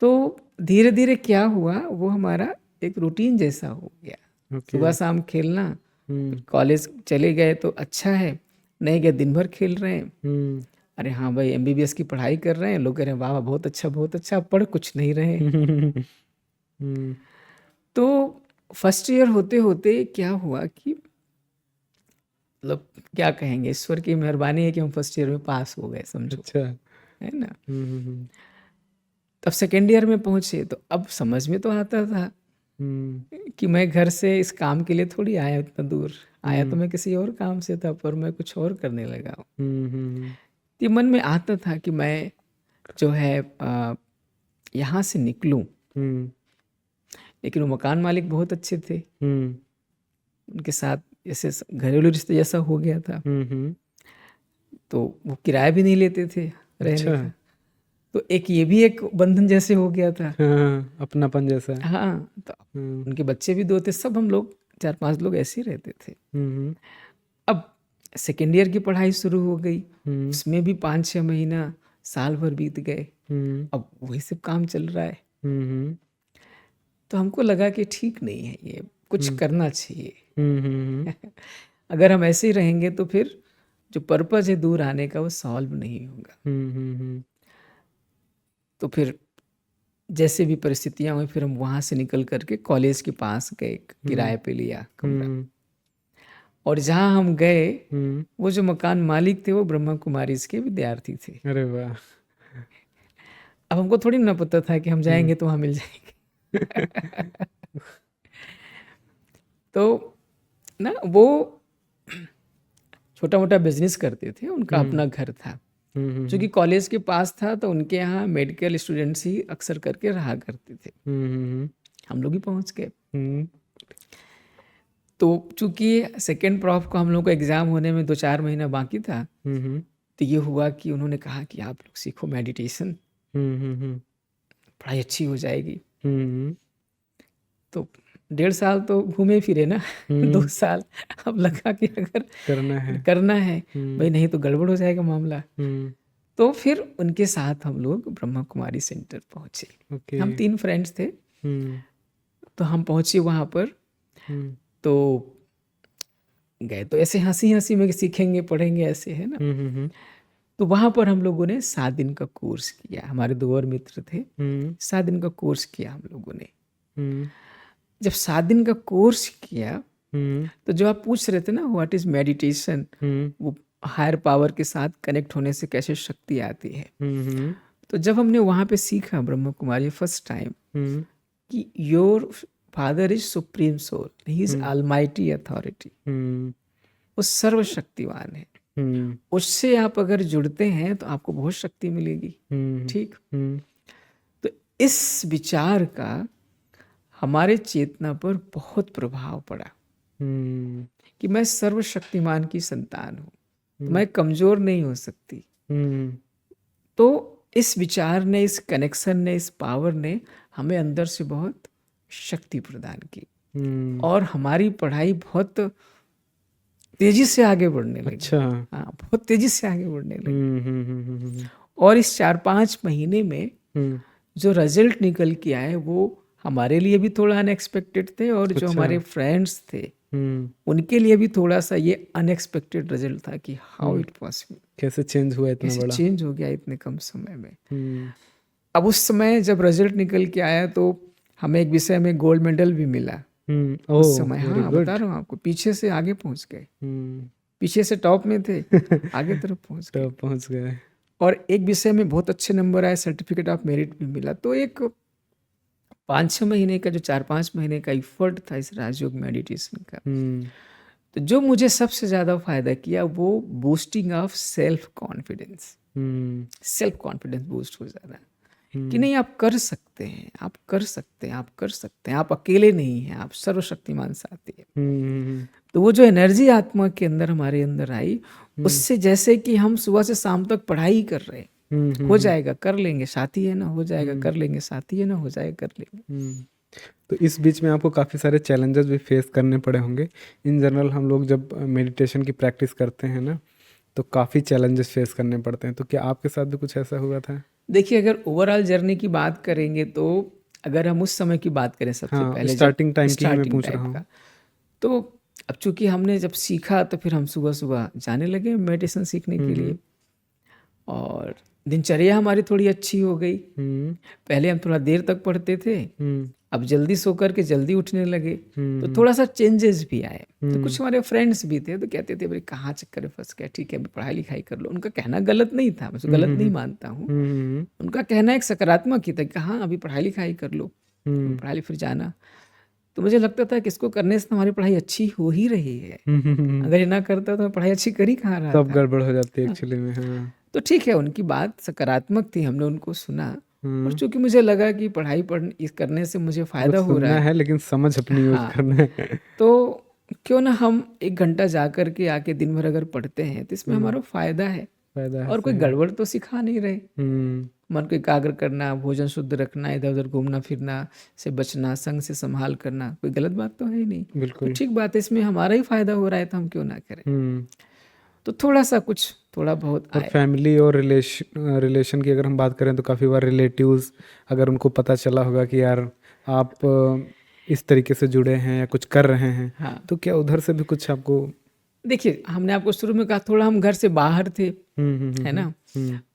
तो धीरे धीरे क्या हुआ, वो हमारा एक रूटीन जैसा हो गया। सुबह शाम खेलना, कॉलेज चले गए तो अच्छा है, नहीं गए दिन भर खेल रहे हैं। अरे हाँ भाई एमबीबीएस की पढ़ाई कर रहे हैं, लोग कह रहे हैं वाह बहुत अच्छा बहुत अच्छा, पढ़ कुछ नहीं रहे। तो फर्स्ट ईयर होते होते क्या हुआ कि मतलब क्या कहेंगे, ईश्वर की मेहरबानी है कि हम फर्स्ट ईयर में पास हो गए, समझो। अच्छा। है ना। तब सेकेंड ईयर में पहुंचे तो अब समझ में तो आता था कि मैं घर से इस काम के लिए थोड़ी आया, इतना दूर आया तो मैं किसी और काम से था, पर मैं कुछ और करने लगा हूँ। तो मन में आता था कि मैं जो है यहाँ से निकलूं। लेकिन वो मकान मालिक बहुत अच्छे थे, उनके साथ जैसे घरेलू रिश्ते जैसा हो गया था। तो वो किराया भी नहीं लेते थे रहने का, तो एक ये भी एक बंधन जैसे हो गया था। हाँ, अपनापन जैसा। हाँ, तो उनके बच्चे भी 2 थे, सब हम लोग 4-5 लोग ऐसे ही रहते थे। अब सेकेंड ईयर की पढ़ाई शुरू हो गई, उसमें भी 5-6 महीना साल भर बीत गए। अब वही सब काम चल रहा है। तो हमको लगा कि ठीक नहीं है, ये कुछ करना चाहिए। अगर हम ऐसे ही रहेंगे तो फिर जो पर्पज है दूर आने का वो सॉल्व नहीं होगा। तो फिर जैसे भी परिस्थितियां हुई, फिर हम वहाँ से निकल करके कॉलेज के पास गए, किराए पे लिया कमरा। और जहाँ हम गए, वो जो मकान मालिक थे वो ब्रह्मा कुमारी के विद्यार्थी थे। अरे वाह। अब हमको थोड़ी ना पता था कि हम जाएंगे तो वहाँ मिल जाएंगे। तो ना वो छोटा मोटा बिजनेस करते थे, उनका अपना घर था। चूँकि कॉलेज के पास था तो उनके यहाँ मेडिकल स्टूडेंट्स ही अक्सर करके रहा करते थे। हम लोग ही पहुँच गए। तो चूँकि सेकेंड प्रॉफ को हम लोग को एग्ज़ाम होने में 2-4 महीना बाकी था, तो ये हुआ कि उन्होंने कहा कि आप लोग सीखो मेडिटेशन, पढ़ाई अच्छी हो जाएगी। तो 1.5 साल तो घूमे फिरे ना 2 साल अब लगा कि अगर करना है भाई, नहीं तो गड़बड़ हो जाएगा मामला। तो फिर उनके साथ हम लोग ब्रह्मा कुमारी सेंटर पहुंचे। हम 3 फ्रेंड्स थे, तो हम पहुंचे वहाँ पर। तो गए तो ऐसे हंसी हंसी में सीखेंगे पढ़ेंगे ऐसे, है ना। तो वहाँ पर हम लोगों ने 7 दिन का कोर्स किया। हमारे 2 और मित्र थे, 7 दिन का कोर्स किया हम लोगों ने। जब 7 दिन का कोर्स किया तो जो आप पूछ रहे थे ना व्हाट इज मेडिटेशन, वो हायर पावर के साथ कनेक्ट होने से कैसे शक्ति आती है। तो जब हमने वहाँ पे सीखा ब्रह्मा कुमारी फर्स्ट टाइम कि your father is supreme soul, he is almighty authority, वो सर्वशक्तिवान है। उससे आप अगर जुड़ते हैं तो आपको बहुत शक्ति मिलेगी। ठीक। तो इस विचार का हमारे चेतना पर बहुत प्रभाव पड़ा कि मैं सर्वशक्तिमान की संतान हूँ, तो मैं कमजोर नहीं हो सकती। तो इस विचार ने, इस कनेक्शन ने, इस पावर ने हमें अंदर से बहुत शक्ति प्रदान की और हमारी पढ़ाई बहुत तेजी से आगे बढ़ने लगी। अच्छा। हाँ, बहुत तेजी से आगे बढ़ने लगी। और इस 4-5 महीने में जो रिजल्ट निकल के आए वो हमारे लिए भी थोड़ा अनएक्सपेक्टेड थे, और जो हमारे फ्रेंड्स थे उनके लिए भी थोड़ा सा ये अनएक्सपेक्टेड रिजल्ट था कि हाउ इट पॉसिबल, कैसे चेंज हुआ इतना बड़ा, चेंज हो गया इतने कम समय में। अब उस समय जब रिजल्ट निकल के आया तो हमें एक विषय में गोल्ड मेडल भी मिला उस समय। हाँ, बता रहा हूँ आपको, पीछे से आगे पहुंच गए। पीछे से टॉप में थे, आगे तरफ पहुंच गए। और एक विषय में बहुत अच्छे नंबर आए, सर्टिफिकेट ऑफ मेरिट भी मिला। तो एक 5-6 महीने का, जो 4-5 महीने का इफर्ट था इस राजयोग मेडिटेशन का, तो जो मुझे सबसे ज़्यादा फायदा किया वो boosting of self confidence. Self confidence boost हो जाना कि नहीं, आप कर सकते हैं, आप कर सकते हैं, आप कर सकते हैं, आप अकेले नहीं हैं, आप सर्वशक्तिमान साथी हैं। तो वो जो एनर्जी आत्मा के अंदर हमारे अंदर आई, उससे जैसे कि हम सुबह से शाम तक पढ़ाई कर रहे हैं, हो जाएगा कर लेंगे, साथी है ना, हो जाएगा कर लेंगे, साथी है ना, हो जाएगा कर लेंगे। तो इस बीच में आपको काफ़ी सारे चैलेंजेस भी फेस करने पड़े होंगे। इन जनरल हम लोग जब मेडिटेशन की प्रैक्टिस करते हैं ना, तो काफ़ी चैलेंजेस फेस करने पड़ते हैं। तो क्या आपके साथ भी कुछ ऐसा हुआ था? देखिए, अगर ओवरऑल जर्नी की बात करेंगे तो अगर हम उस समय की बात करें, सबसे पहले स्टार्टिंग टाइम की मैं पूछ रहा हूँ, तो अब चूंकि हमने जब सीखा तो फिर हम सुबह सुबह जाने लगे मेडिटेशन सीखने के लिए, और दिनचर्या हमारी थोड़ी अच्छी हो गई। पहले हम थोड़ा देर तक पढ़ते थे, अब जल्दी सो कर के जल्दी उठने लगे, तो थोड़ा सा चेंजेस भी आए। तो कुछ हमारे फ्रेंड्स भी थे तो कहते थे भाई कहाँ चक्कर में फंस गया, ठीक है अभी पढ़ाई लिखाई कर लो। उनका कहना गलत नहीं था, मैं गलत नहीं मानता हूँ, उनका कहना एक सकारात्मक ही था कि हाँ अभी पढ़ाई लिखाई कर लो, पढ़ाई फिर जाना। तो मुझे लगता था कि इसको करने से हमारी पढ़ाई अच्छी हो ही रही है, अगर ये ना करता तो पढ़ाई अच्छी कर ही कहाँ रहा था, सब गड़बड़ हो जाती है एक्चुअली में। हाँ, तो ठीक है, उनकी बात सकारात्मक थी, हमने उनको सुना। और चूंकि मुझे लगा कि पढ़ाई करने से मुझे फायदा हो रहा है, लेकिन समझ अपनी यूज करना है, तो क्यों ना हम 1 घंटा जा कर के आके दिन भर अगर पढ़ते हैं तो इसमें हमारा फायदा है, और कोई गड़बड़ तो सिखा नहीं रहे। मन को एकाग्र करना, भोजन शुद्ध रखना, इधर उधर घूमना फिरना से बचना, संग से संभाल करना, कोई गलत बात तो है ही नहीं, बिल्कुल ठीक बात है, इसमें हमारा ही फायदा हो रहा है तो हम क्यों ना करें। तो थोड़ा बहुत और फैमिली और रिलेशन की अगर हम बात करें तो काफ़ी बार रिलेटिव्स अगर उनको पता चला होगा कि यार आप इस तरीके से जुड़े हैं या कुछ कर रहे हैं, हाँ, तो क्या उधर से भी कुछ आपको? देखिए, हमने आपको शुरू में कहा थोड़ा हम घर से बाहर थे, है ना,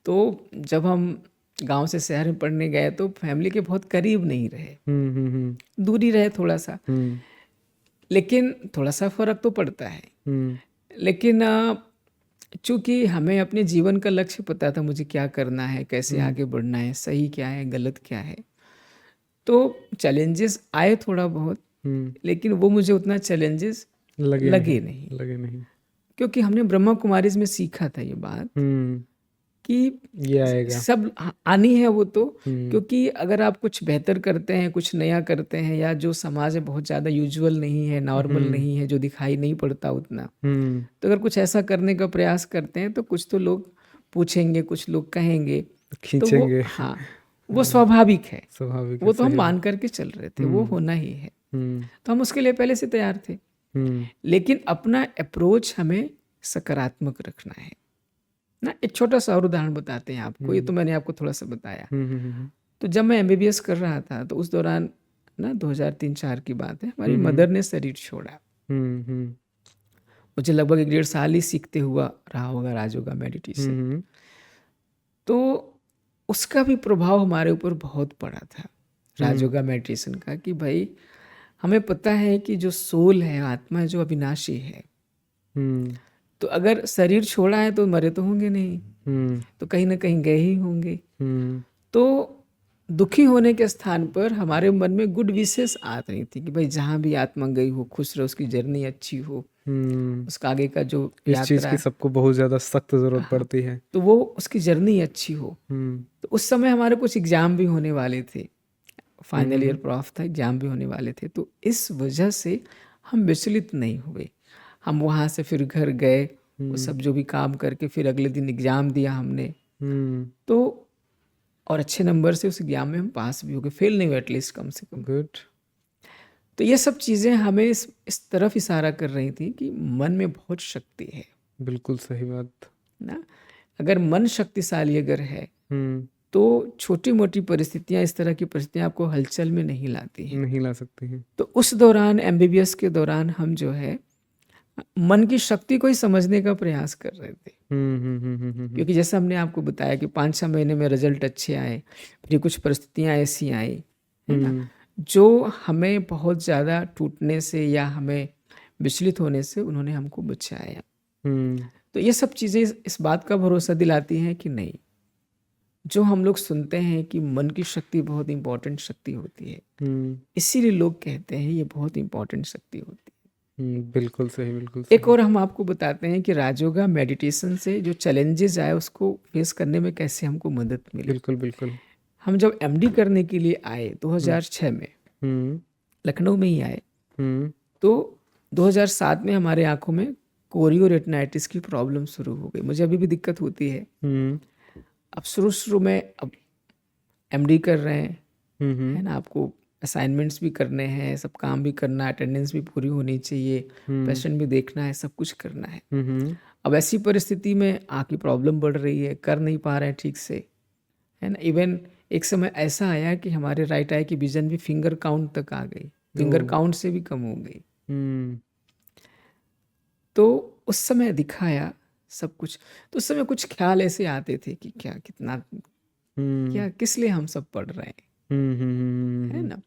तो जब हम गांव से शहर में पढ़ने गए तो फैमिली के बहुत करीब नहीं रहे, दूरी रहे थोड़ा सा, लेकिन थोड़ा सा फर्क तो पड़ता है। लेकिन चूंकि हमें अपने जीवन का लक्ष्य पता था, मुझे क्या करना है, कैसे आगे बढ़ना है, सही क्या है, गलत क्या है, तो चैलेंजेस आए थोड़ा बहुत, लेकिन वो मुझे उतना चैलेंजेस लगे नहीं, क्योंकि हमने ब्रह्मा कुमारीज में सीखा था ये बात कि ये आएगा, सब आनी है वो तो, क्योंकि अगर आप कुछ बेहतर करते हैं, कुछ नया करते हैं, या जो समाज में बहुत ज़्यादा यूजुअल नहीं है, नॉर्मल नहीं है, जो दिखाई नहीं पड़ता उतना, तो अगर कुछ ऐसा करने का प्रयास करते हैं तो कुछ तो लोग पूछेंगे, कुछ लोग कहेंगे, खींचेंगे, तो हाँ वो स्वाभाविक है, स्वाभाविक है, वो तो हम सही मान करके चल रहे थे, वो होना ही है, हम्म तो हम उसके लिए पहले से तैयार थे। हम्म लेकिन अपना अप्रोच हमें सकारात्मक रखना है ना। एक छोटा सा और उदाहरण बताते हैं आपको, ये तो मैंने आपको थोड़ा सा बताया। हम्म तो जब मैं एमबीबीएस कर रहा था तो उस दौरान ना 2003-4 की बात है, हमारी मदर ने शरीर छोड़ा। हम्म मुझे लगभग 1.5 साल ही सीखते हुआ रहा होगा राजयोगा मेडिटेशन। हम्म तो उसका भी प्रभाव हमारे ऊपर बहुत पड़ा था हम्म राजयोगा मेडिटेशन का, कि भाई हमें पता है कि जो सोल है, आत्मा है, जो अविनाशी है, हम्म तो अगर शरीर छोड़ा है तो मरे तो होंगे नहीं, हम्म तो कहीं ना कहीं गए ही होंगे। हम्म तो दुखी होने के स्थान पर हमारे मन में गुड विशेस आ रही थी कि भाई जहाँ भी आत्मा गई हो खुश रहो, उसकी जर्नी अच्छी हो, हम्म उसका आगे का जो इस चीज की यात्रा, सबको बहुत ज्यादा सख्त जरूरत हाँ, पड़ती है। तो वो उसकी जर्नी अच्छी हो। हम्म तो उस समय हमारे कुछ एग्ज़ाम भी होने वाले थे, फाइनल ईयर हम्म प्रॉफ था, एग्ज़ाम भी होने वाले थे। तो इस वजह से हम विचलित नहीं हुए। हम वहाँ से फिर घर गए, वो सब जो भी काम करके फिर अगले दिन एग्ज़ाम दिया हमने। तो और अच्छे नंबर से उस एग्ज़ाम में हम पास भी हो गए, फेल नहीं हुए एटलीस्ट कम से कम। गुड। तो ये सब चीज़ें हमें इस तरफ इशारा कर रही थी कि मन में बहुत शक्ति है बिल्कुल सही बात। ना। अगर मन शक्तिशाली अगर है हम्म तो छोटी मोटी परिस्थितियां, इस तरह की परिस्थितियां आपको हलचल में नहीं लाती हैं। नहीं ला सकते हैं। तो उस दौरान एमबीबीएस के दौरान हम जो है मन की शक्ति को ही समझने का प्रयास कर रहे थे। क्योंकि जैसा हमने आपको बताया कि 5-6 महीने में रिजल्ट अच्छे आए, फिर कुछ परिस्थितियां ऐसी आई है ना, जो हमें बहुत ज़्यादा टूटने से या हमें विचलित होने से उन्होंने हमको बचाया। तो ये सब चीज़ें इस बात का भरोसा दिलाती हैं कि नहीं, जो हम लोग सुनते हैं कि मन की शक्ति बहुत इंपॉर्टेंट शक्ति होती है, इसीलिए लोग कहते हैं ये बहुत इंपॉर्टेंट शक्ति होती है। बिल्कुल सही, बिल्कुल एक सही। और हम आपको बताते हैं कि राजयोगा मेडिटेशन से जो चैलेंजेस आए उसको फेस करने में कैसे हमको मदद मिली। बिल्कुल बिल्कुल। हम जब एमडी करने के लिए आए 2006 में, लखनऊ में ही आए, तो 2007 में हमारे आंखों में कोरियो रेटिनाइटिस की प्रॉब्लम शुरू हो गई। मुझे अभी भी दिक्कत होती है। अब शुरू में अब एमडी कर रहे हैं, है ना, आपको असाइनमेंट्स भी करने हैं, सब काम भी करना है, अटेंडेंस भी पूरी होनी चाहिए, पेशेंट भी देखना है, सब कुछ करना है। अब ऐसी परिस्थिति में आँख की प्रॉब्लम बढ़ रही है, कर नहीं पा रहे हैं ठीक से, है ना। इवन एक समय ऐसा आया कि हमारे राइट आई की विजन भी फिंगर काउंट तक आ गई, फिंगर काउंट से भी कम हो गई। तो उस समय दिखाया सब कुछ। तो उस समय कुछ ख्याल ऐसे आते थे कि क्या कितना क्या किस लिए हम सब पढ़ रहे हैं, है ना।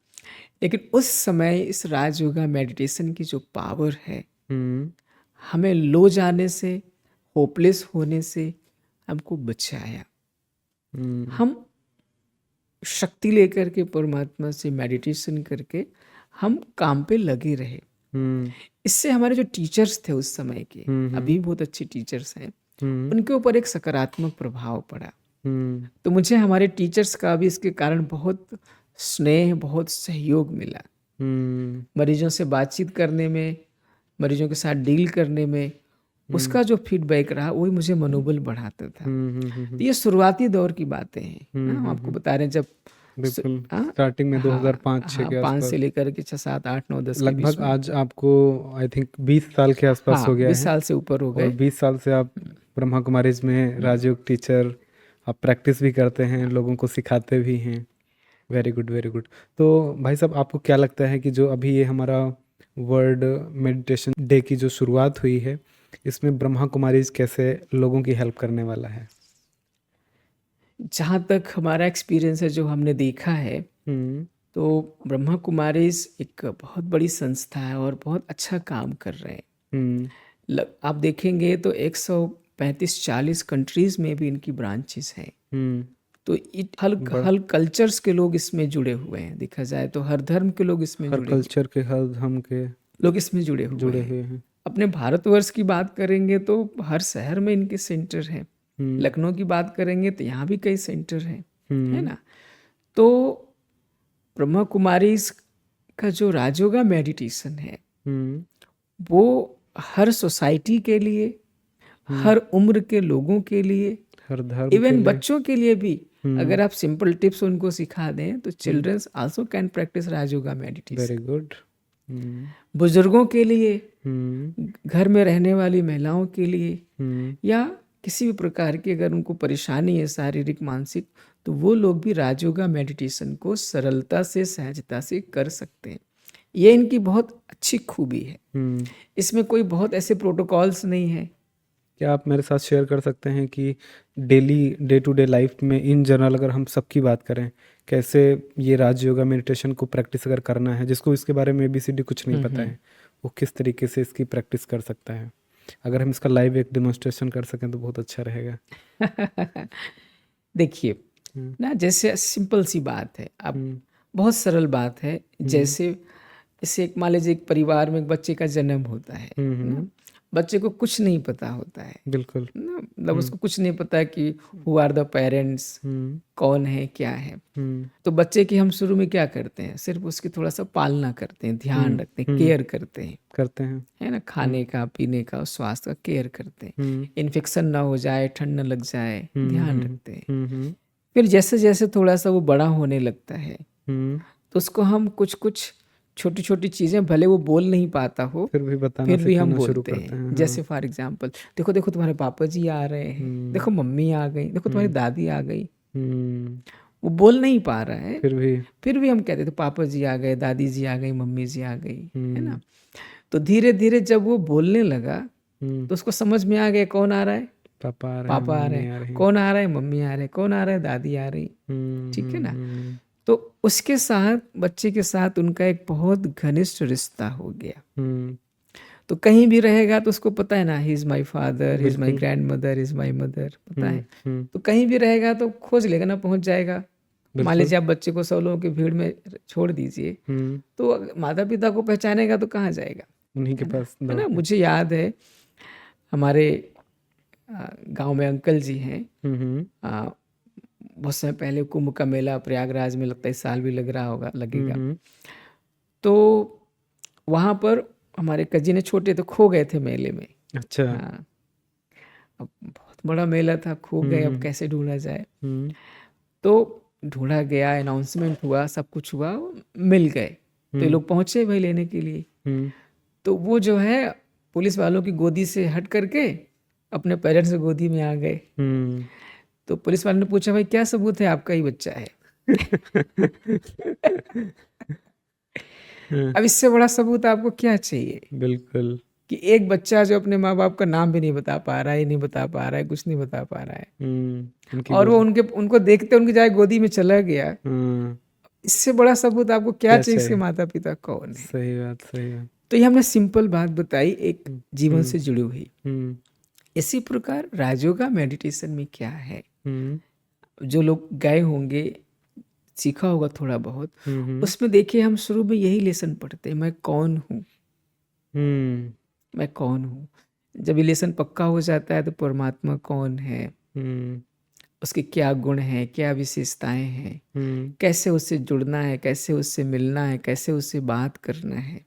लेकिन उस समय इस राजयोगा मेडिटेशन की जो पावर है, हमें लो जाने से, होपलेस होने से हमको बचाया। हम शक्ति लेकर के परमात्मा से मेडिटेशन करके हम काम पे लगे रहे। इससे हमारे जो टीचर्स थे उस समय के, अभी बहुत अच्छे टीचर्स हैं, उनके ऊपर एक सकारात्मक प्रभाव पड़ा। तो मुझे हमारे टीचर्स का भी इसके कारण बहुत स्नेह, बहुत सहयोग मिला। मरीजों से बातचीत करने में, मरीजों के साथ डील करने में, उसका जो फीडबैक रहा वही मुझे मनोबल बढ़ाता था। तो ये शुरुआती दौर की बातें हैं ना, हम आपको बता रहे हैं जब स्टार्टिंग में 2005-6 के 5 आसपास से लेकर के 6, 7, 8, 9, 10 के बीच लगभग में। आज आपको आई थिंक 20 साल के आसपास हो गया 20 है। साल से ऊपर हो और गए। 20 साल से आप ब्रह्मा कुमारीज में राजयोग टीचर, आप प्रैक्टिस भी करते हैं, लोगों को सिखाते भी हैं। Very good, very good. तो भाई साहब, आपको क्या लगता है कि जो अभी ये हमारा वर्ल्ड मेडिटेशन डे की जो शुरुआत हुई है, इसमें ब्रह्मा कुमारीज कैसे लोगों की हेल्प करने वाला है? जहाँ तक हमारा एक्सपीरियंस है, जो हमने देखा है, तो ब्रह्मा कुमारीज एक बहुत बड़ी संस्था है और बहुत अच्छा काम कर रहे हैं। आप देखेंगे तो 135-40 कंट्रीज में भी इनकी ब्रांचेस हैं। तो हर कल्चर्स के लोग इसमें जुड़े हुए हैं। देखा जाए तो हर धर्म के लोग इसमें हर कल्चर के, हर धर्म के लोग इसमें जुड़े हुए हैं। अपने भारतवर्ष की बात करेंगे तो हर शहर में इनके सेंटर हैं। लखनऊ की बात करेंगे तो यहाँ भी कई सेंटर हैं, है ना। तो ब्रह्मा कुमारीज का जो राजयोगा मेडिटेशन है, वो हर सोसाइटी के लिए, हर उम्र के लोगों के लिए, हर धर्म इवन बच्चों के लिए भी अगर आप सिंपल टिप्स उनको सिखा दें तो childrens also can practise Rajyoga meditation. Very good. बुजुर्गों के लिए, घर में रहने वाली महिलाओं के लिए, या किसी भी प्रकार की अगर उनको परेशानी है शारीरिक मानसिक, तो वो लोग भी राजयोगा मेडिटेशन को सरलता से सहजता से कर सकते हैं। ये इनकी बहुत अच्छी खूबी है। इसमें कोई बहुत ऐसे प्रोटोकॉल्स नहीं है। क्या आप मेरे साथ शेयर कर सकते हैं कि daily day to day life में इन जनरल अगर हम सबकी बात करें, कैसे ये राजयोगा मेडिटेशन को प्रैक्टिस अगर करना है, जिसको इसके बारे में ABCD कुछ नहीं पता है, वो किस तरीके से इसकी प्रैक्टिस कर सकता है? अगर हम इसका लाइव एक डेमोन्स्ट्रेशन कर सकें तो बहुत अच्छा रहेगा। देखिए ना, जैसे सिंपल सी बात है, अब बहुत सरल बात है। जैसे एक मान लीजिए एक परिवार में एक बच्चे का जन्म होता है ना, बच्चे को कुछ नहीं पता होता है, बिल्कुल ना, मतलब उसको कुछ नहीं पता कि हु आर द पेरेंट्स, कौन है क्या है। तो बच्चे की हम शुरू में क्या करते हैं, सिर्फ उसकी थोड़ा सा पालना करते हैं, ध्यान रखते हैं, केयर करते हैं, है ना, खाने का, पीने का, स्वास्थ्य का केयर करते हैं, इन्फेक्शन ना हो जाए, ठंड न लग जाए, ध्यान रखते हैं। फिर जैसे जैसे थोड़ा सा वो बड़ा होने लगता है तो उसको हम कुछ कुछ छोटी छोटी चीज़ें, भले वो बोल नहीं पाता हो, फिर भी बताना फिर भी हम सिखाना शुरू बोलते करते हैं। हैं। जैसे फॉर एग्जांपल, देखो देखो तुम्हारे पापा जी आ रहे हैं, देखो मम्मी आ गई, देखो तुम्हारी दादी आ गई। वो बोल नहीं पा रहा है, फिर भी हम कहते थे पापा जी आ गए, दादी जी आ गई, मम्मी जी आ गई, है ना। तो धीरे धीरे जब वो बोलने लगा तो उसको समझ में आ गया कौन आ रहा है, पापा आ रहे हैं, कौन आ रहा है, मम्मी आ रहे हैं, कौन आ रहा है, दादी आ रही, ठीक है ना। तो उसके साथ, बच्चे के साथ उनका एक बहुत घनिष्ठ रिश्ता हो गया। तो कहीं भी रहेगा तो उसको पता है ना, he is my father, he is my grand mother, is my mother, पता है। तो कहीं भी रहेगा तो खोज लेगा ना, पहुंच जाएगा। मान लीजिए आप बच्चे को 100 लोगों की भीड़ में छोड़ दीजिए, तो माता पिता को पहचानेगा तो कहाँ जाएगा, उन्हीं के पास, है ना। मुझे याद है हमारे गांव में अंकल जी हैं, बहुत समय पहले कुंभ का मेला प्रयागराज में लगता है, इस साल भी लग रहा होगा, लगेगा। तो वहाँ पर हमारे कजिन छोटे तो खो गए थे मेले में। अच्छा। हाँ, अब बहुत बड़ा मेला था, खो गए, अब कैसे ढूंढा जाए। तो ढूंढा गया, अनाउंसमेंट हुआ, सब कुछ हुआ, मिल गए। तो ये लोग पहुंचे भाई लेने के लिए। तो वो जो है पुलिस वालों की गोदी से हट करके अपने पेरेंट्स की गोदी में आ गए। तो पुलिस वाले ने पूछा, भाई क्या सबूत है आपका ही बच्चा है? अब इससे बड़ा सबूत आपको क्या चाहिए? बिल्कुल, कि एक बच्चा जो अपने माँ बाप का नाम भी नहीं बता पा रहा है, ये नहीं बता पा रहा है, कुछ नहीं बता पा रहा है, और वो उनको देखते उनकी जाए गोदी में चला गया। इससे बड़ा सबूत आपको क्या चाहिए? इसके माता पिता कौन है? सही बात, सही बात। तो ये हमने सिंपल बात बताई, एक जीवन से जुड़ी हुई। इसी प्रकार राजयोगा मेडिटेशन में क्या है, जो लोग गए होंगे, सीखा होगा थोड़ा बहुत, उसमें देखिए हम शुरू में यही लेसन पढ़ते हैं, मैं कौन हूँ, मैं कौन हूँ। जब ये लेसन पक्का हो जाता है तो परमात्मा कौन है, उसके क्या गुण हैं, क्या विशेषताएं हैं, कैसे उससे जुड़ना है, कैसे उससे मिलना है, कैसे उससे बात करना है।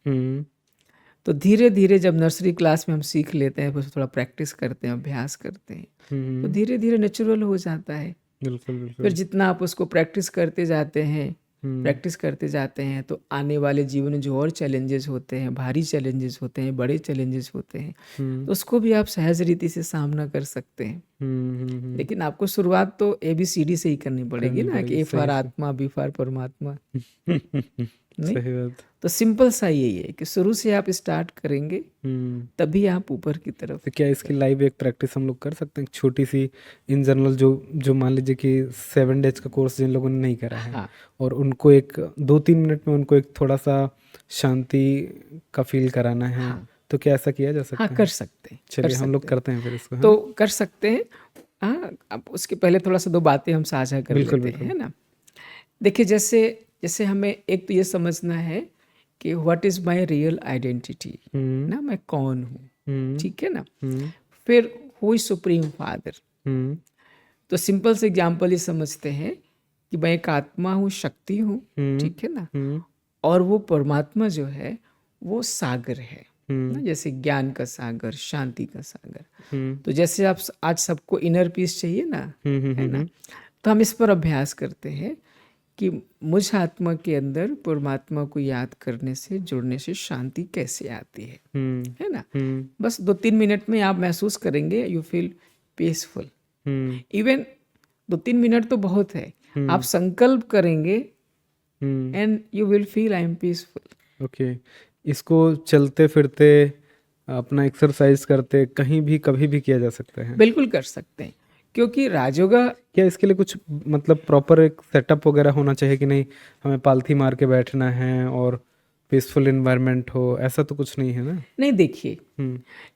तो धीरे धीरे जब नर्सरी क्लास में हम सीख लेते हैं, फिर थोड़ा प्रैक्टिस करते हैं, अभ्यास करते हैं, तो धीरे धीरे नेचुरल हो जाता है। बिल्कुल। फिर जितना आप उसको प्रैक्टिस करते जाते हैं, तो आने वाले जीवन में जो और चैलेंजेस होते हैं, भारी चैलेंजेस होते हैं, बड़े चैलेंजेस होते हैं, तो उसको भी आप सहज रीति से सामना कर सकते हैं। लेकिन आपको शुरुआत तो ABCD से ही करनी पड़ेगी ना, कि A फॉर आत्मा, B फॉर परमात्मा। नहीं, सही बात। तो सिंपल सा यही है कि शुरू से आप स्टार्ट करेंगे तभी आप ऊपर की तरफ। तो क्या इसकी लाइव एक प्रैक्टिस हम लोग कर सकते हैं, छोटी सी, इन जनरल, जो मान लीजिए कि 7 डेज का कोर्स जिन लोगों ने नहीं करा है, हाँ, और उनको एक 2-3 मिनट में उनको एक थोड़ा सा शांति का फील कराना है, तो क्या ऐसा किया जा सकता है? कर सकते हैं। चलिए हम लोग करते हैं फिर इसको। तो कर सकते हैं। हाँ, अब उसके पहले थोड़ा सा 2 बातें हम साझा कर लेते हैं, है ना। देखिए, जैसे हमें एक तो ये समझना है कि what is my real identity, ना, मैं कौन हूँ, ठीक है ना। फिर हु इज सुप्रीम फादर। तो सिंपल से एग्जाम्पल ही समझते हैं कि मैं एक आत्मा हूँ, शक्ति हूँ, ठीक है ना, और वो परमात्मा जो है वो सागर है ना, जैसे ज्ञान का सागर, शांति का सागर। तो जैसे आप आज सबको इनर पीस चाहिए ना, है ना, तो हम इस पर अभ्यास करते हैं कि मुझ आत्मा के अंदर परमात्मा को याद करने से, जुड़ने से शांति कैसे आती है ना। बस 2-3 मिनट में आप महसूस करेंगे, you feel peaceful. Even 2-3 minute तो बहुत है, आप संकल्प करेंगे and you will feel I am peaceful. Okay, इसको चलते फिरते, अपना एक्सरसाइज करते, कहीं भी कभी भी किया जा सकता है? बिल्कुल कर सकते हैं, क्योंकि राजयोगा क्या इसके लिए कुछ मतलब प्रॉपर एक सेटअप वगैरह होना चाहिए कि नहीं, हमें पालथी मार के बैठना है और पीसफुल इन्वायरमेंट हो, ऐसा तो कुछ नहीं है ना? नहीं, देखिए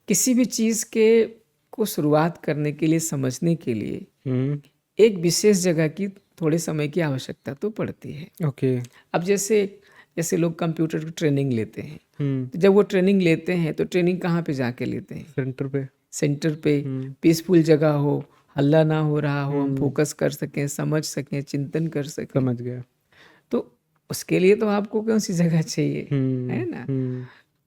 किसी भी चीज़ के को शुरुआत करने के लिए, समझने के लिए एक विशेष जगह की, थोड़े समय की आवश्यकता तो पड़ती है। ओके। अब जैसे जैसे लोग कंप्यूटर की ट्रेनिंग लेते हैं, तो जब वो ट्रेनिंग लेते हैं तो ट्रेनिंग कहाँ पे जाके लेते हैं? सेंटर पे। सेंटर पे, पीसफुल जगह हो, हल्ला ना हो रहा हो, हम फोकस कर सकें, समझ सकें, चिंतन कर सकें। समझ गया। तो उसके लिए तो आपको कौन सी जगह चाहिए, है ना।